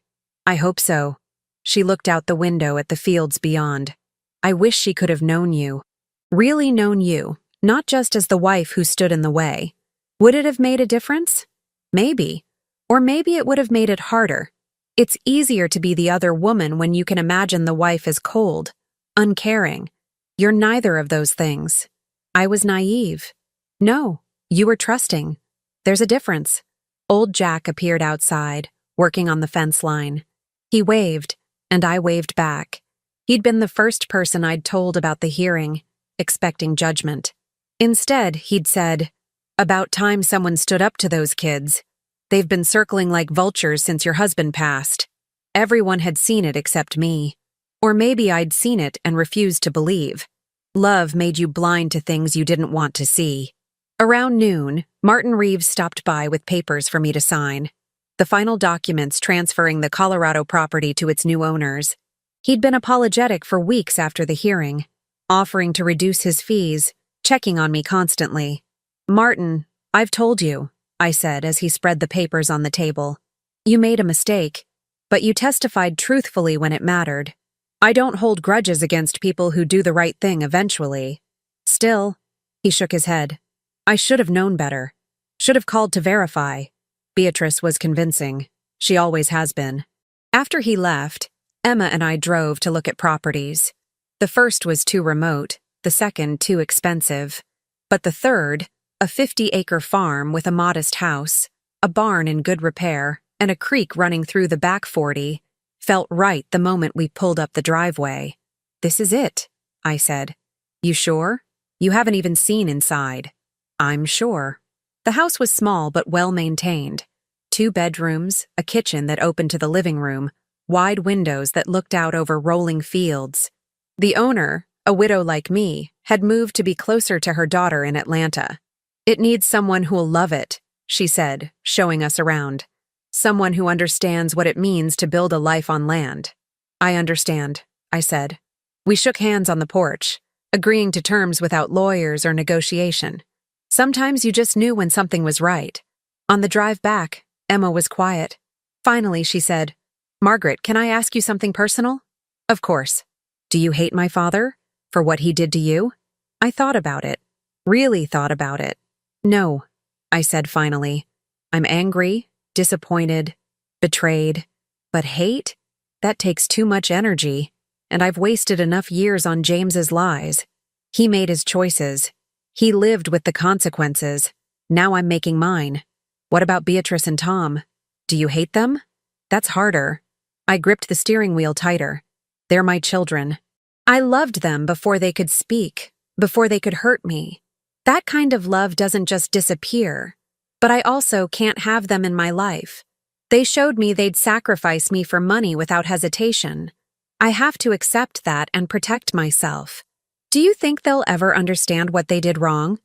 I hope so. She looked out the window at the fields beyond. I wish she could have known you. Really known you, not just as the wife who stood in the way. Would it have made a difference? Maybe. Or maybe it would have made it harder. It's easier to be the other woman when you can imagine the wife as cold, uncaring. You're neither of those things. I was naive. No, you were trusting. There's a difference. Old Jack appeared outside, working on the fence line. He waved, and I waved back. He'd been the first person I'd told about the hearing, expecting judgment. Instead, he'd said, "About time someone stood up to those kids. They've been circling like vultures since your husband passed." Everyone had seen it except me. Or maybe I'd seen it and refused to believe. Love made you blind to things you didn't want to see. Around noon, Martin Reeves stopped by with papers for me to sign. The final documents transferring the Colorado property to its new owners. He'd been apologetic for weeks after the hearing, offering to reduce his fees, checking on me constantly. "Martin, I've told you," I said as he spread the papers on the table. "You made a mistake, but you testified truthfully when it mattered. I don't hold grudges against people who do the right thing eventually. Still," he shook his head, "I should have known better. Should have called to verify." Beatrice was convincing. She always has been. After he left, Emma and I drove to look at properties. The first was too remote, the second too expensive. But the third, a 50-acre farm with a modest house, a barn in good repair, and a creek running through the back 40, felt right the moment we pulled up the driveway. "This is it," I said. "You sure? You haven't even seen inside." "I'm sure." The house was small but well-maintained. 2 bedrooms, a kitchen that opened to the living room, wide windows that looked out over rolling fields. The owner, a widow like me, had moved to be closer to her daughter in Atlanta. "It needs someone who'll love it," she said, showing us around. "Someone who understands what it means to build a life on land." "I understand," I said. We shook hands on the porch, agreeing to terms without lawyers or negotiation. Sometimes you just knew when something was right. On the drive back, Emma was quiet. Finally, she said, "Margaret, can I ask you something personal?" "Of course." "Do you hate my father? For what he did to you?" I thought about it. Really thought about it. "No," I said finally. "I'm angry, disappointed, betrayed. But hate? That takes too much energy. And I've wasted enough years on James's lies. He made his choices. He lived with the consequences. Now I'm making mine. What about Beatrice and Tom? Do you hate them?" "That's harder." I gripped the steering wheel tighter. "They're my children. I loved them before they could speak, before they could hurt me. That kind of love doesn't just disappear. But I also can't have them in my life. They showed me they'd sacrifice me for money without hesitation. I have to accept that and protect myself. Do you think they'll ever understand what they did wrong?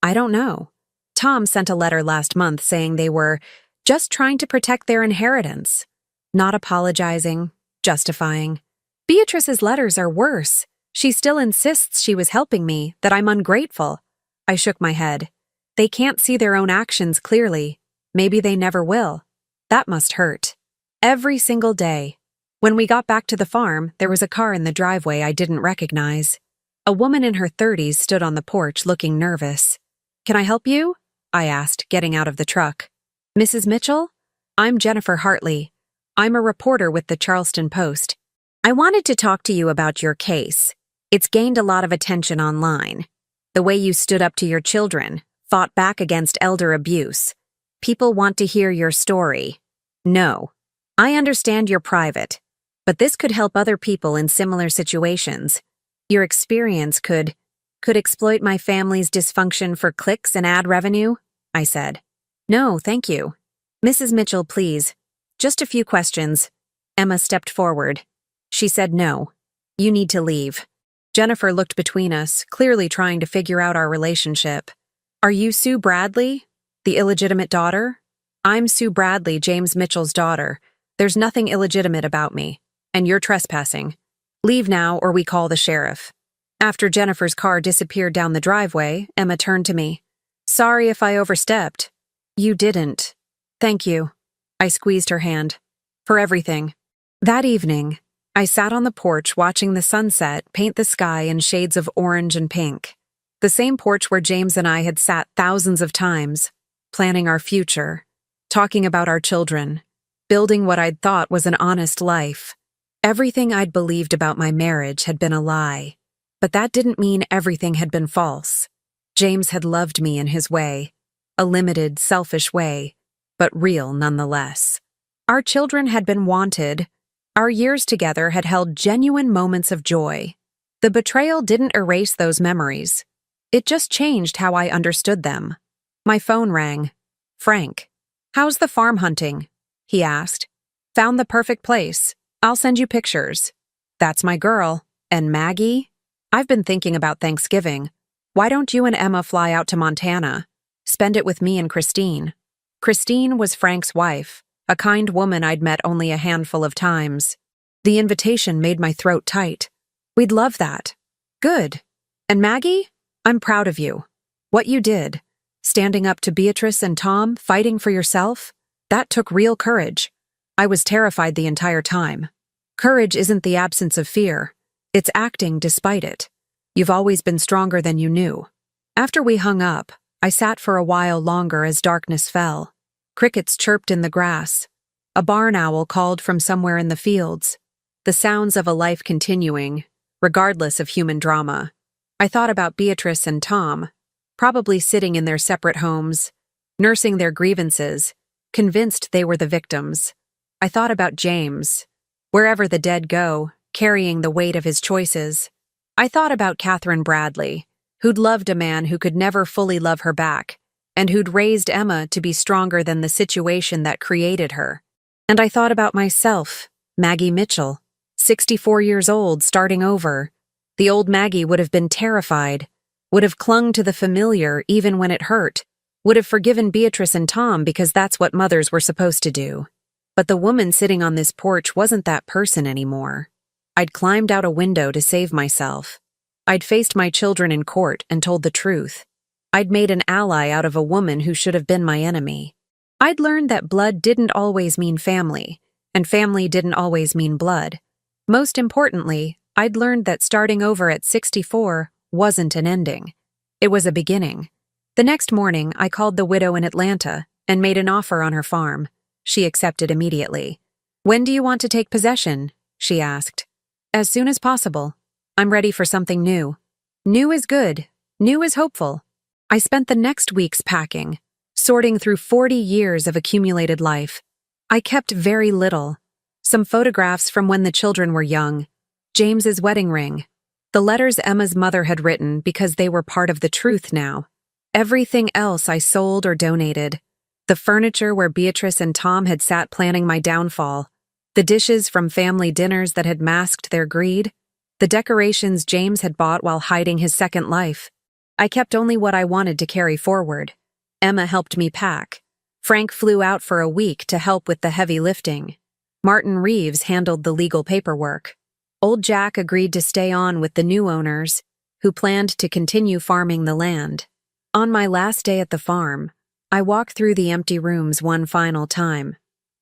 I don't know. Tom sent a letter last month saying they were just trying to protect their inheritance. Not apologizing, justifying. Beatrice's letters are worse. She still insists she was helping me, that I'm ungrateful." I shook my head. "They can't see their own actions clearly. Maybe they never will. That must hurt." Every single day. When we got back to the farm, there was a car in the driveway I didn't recognize. A woman in her 30s stood on the porch looking nervous. "Can I help you?" I asked, getting out of the truck. "Mrs. Mitchell? I'm Jennifer Hartley. I'm a reporter with the Charleston Post. I wanted to talk to you about your case. It's gained a lot of attention online. The way you stood up to your children, fought back against elder abuse. People want to hear your story. No, I understand you're private, but this could help other people in similar situations. Your experience could exploit my family's dysfunction for clicks and ad revenue," I said. "No, thank you. Mrs. Mitchell, please. Just a few questions." Emma stepped forward. She said no. "You need to leave." Jennifer looked between us, clearly trying to figure out our relationship. "Are you Sue Bradley, the illegitimate daughter?" "I'm Sue Bradley, James Mitchell's daughter. There's nothing illegitimate about me. And you're trespassing. Leave now or we call the sheriff." After Jennifer's car disappeared down the driveway, Emma turned to me. "Sorry if I overstepped." "You didn't. Thank you." I squeezed her hand. "For everything." That evening, I sat on the porch watching the sunset paint the sky in shades of orange and pink. The same porch where James and I had sat thousands of times, planning our future, talking about our children, building what I'd thought was an honest life. Everything I'd believed about my marriage had been a lie, but that didn't mean everything had been false. James had loved me in his way, a limited, selfish way, but real nonetheless. Our children had been wanted. Our years together had held genuine moments of joy. The betrayal didn't erase those memories. It just changed how I understood them. My phone rang. "Frank, how's the farm hunting?" he asked. "Found the perfect place. I'll send you pictures." "That's my girl. And Maggie? I've been thinking about Thanksgiving. Why don't you and Emma fly out to Montana? Spend it with me and Christine." Christine was Frank's wife, a kind woman I'd met only a handful of times. The invitation made my throat tight. "We'd love that." "Good. And Maggie? I'm proud of you. What you did, standing up to Beatrice and Tom, fighting for yourself, that took real courage. I was terrified the entire time. Courage isn't the absence of fear. It's acting despite it. You've always been stronger than you knew." After we hung up, I sat for a while longer as darkness fell. Crickets chirped in the grass. A barn owl called from somewhere in the fields. The sounds of a life continuing, regardless of human drama. I thought about Beatrice and Tom, probably sitting in their separate homes, nursing their grievances, convinced they were the victims. I thought about James, wherever the dead go, carrying the weight of his choices. I thought about Catherine Bradley, who'd loved a man who could never fully love her back, and who'd raised Emma to be stronger than the situation that created her. And I thought about myself, Maggie Mitchell, 64 years old, starting over. The old Maggie would have been terrified, would have clung to the familiar even when it hurt, would have forgiven Beatrice and Tom because that's what mothers were supposed to do. But the woman sitting on this porch wasn't that person anymore. I'd climbed out a window to save myself. I'd faced my children in court and told the truth. I'd made an ally out of a woman who should have been my enemy. I'd learned that blood didn't always mean family, and family didn't always mean blood. Most importantly, I'd learned that starting over at 64 wasn't an ending. It was a beginning. The next morning, I called the widow in Atlanta and made an offer on her farm. She accepted immediately. "When do you want to take possession?" she asked. "As soon as possible. I'm ready for something new." New is good. New is hopeful. I spent the next weeks packing, sorting through 40 years of accumulated life. I kept very little. Some photographs from when the children were young. James's wedding ring. The letters Emma's mother had written because they were part of the truth now. Everything else I sold or donated. The furniture where Beatrice and Tom had sat planning my downfall. The dishes from family dinners that had masked their greed. The decorations James had bought while hiding his second life. I kept only what I wanted to carry forward. Emma helped me pack. Frank flew out for a week to help with the heavy lifting. Martin Reeves handled the legal paperwork. Old Jack agreed to stay on with the new owners, who planned to continue farming the land. On my last day at the farm, I walked through the empty rooms one final time.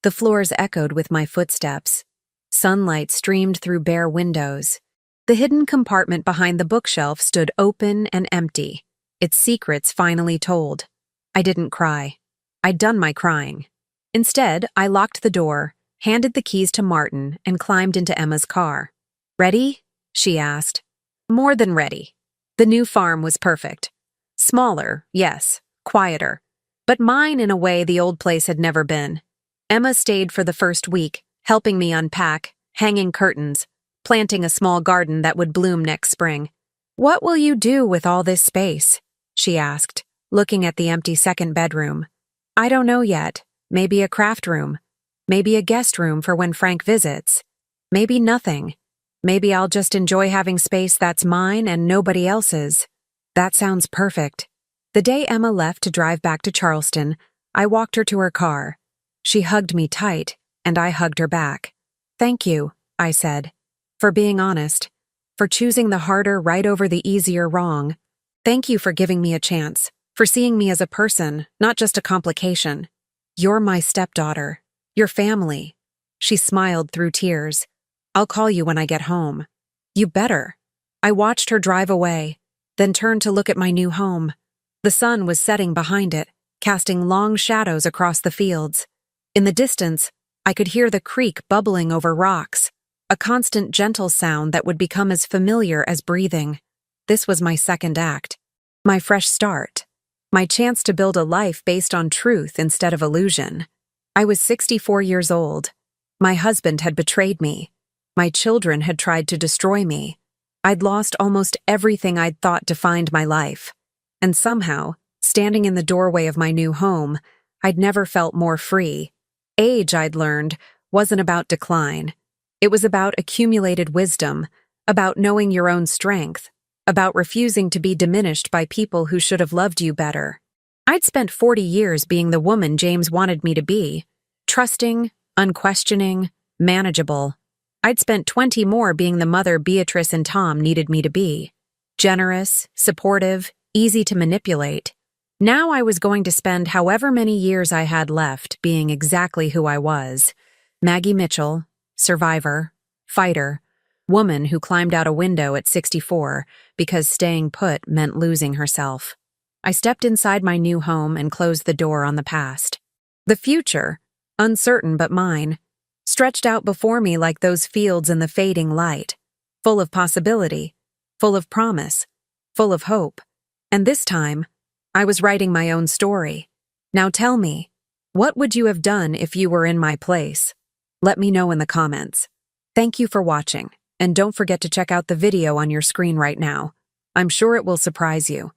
The floors echoed with my footsteps. Sunlight streamed through bare windows. The hidden compartment behind the bookshelf stood open and empty, its secrets finally told. I didn't cry. I'd done my crying. Instead, I locked the door, handed the keys to Martin, and climbed into Emma's car. "Ready?" she asked. More than ready. The new farm was perfect. Smaller, yes, quieter, but mine in a way the old place had never been. Emma stayed for the first week, helping me unpack, hanging curtains, planting a small garden that would bloom next spring. "What will you do with all this space?" she asked, looking at the empty second bedroom. "I don't know yet. Maybe a craft room. Maybe a guest room for when Frank visits. Maybe nothing. Maybe I'll just enjoy having space that's mine and nobody else's." That sounds perfect. The day Emma left to drive back to Charleston, I walked her to her car. She hugged me tight, and I hugged her back. "Thank you," I said, "for being honest, for choosing the harder right over the easier wrong. Thank you for giving me a chance, for seeing me as a person, not just a complication. You're my stepdaughter. Your family. She smiled through tears. "I'll call you when I get home." "You better." I watched her drive away, then turned to look at my new home. The sun was setting behind it, casting long shadows across the fields. In the distance, I could hear the creek bubbling over rocks, a constant gentle sound that would become as familiar as breathing. This was my second act, my fresh start, my chance to build a life based on truth instead of illusion. I was 64 years old. My husband had betrayed me. My children had tried to destroy me. I'd lost almost everything I'd thought defined my life. And somehow, standing in the doorway of my new home, I'd never felt more free. Age, I'd learned, wasn't about decline. It was about accumulated wisdom, about knowing your own strength, about refusing to be diminished by people who should have loved you better. I'd spent 40 years being the woman James wanted me to be, trusting, unquestioning, manageable. I'd spent 20 more being the mother Beatrice and Tom needed me to be, generous, supportive, easy to manipulate. Now I was going to spend however many years I had left being exactly who I was, Maggie Mitchell, survivor, fighter, woman who climbed out a window at 64 because staying put meant losing herself. I stepped inside my new home and closed the door on the past. The future, uncertain but mine, stretched out before me like those fields in the fading light, full of possibility, full of promise, full of hope. And this time, I was writing my own story. Now tell me, what would you have done if you were in my place? Let me know in the comments. Thank you for watching, and don't forget to check out the video on your screen right now. I'm sure it will surprise you.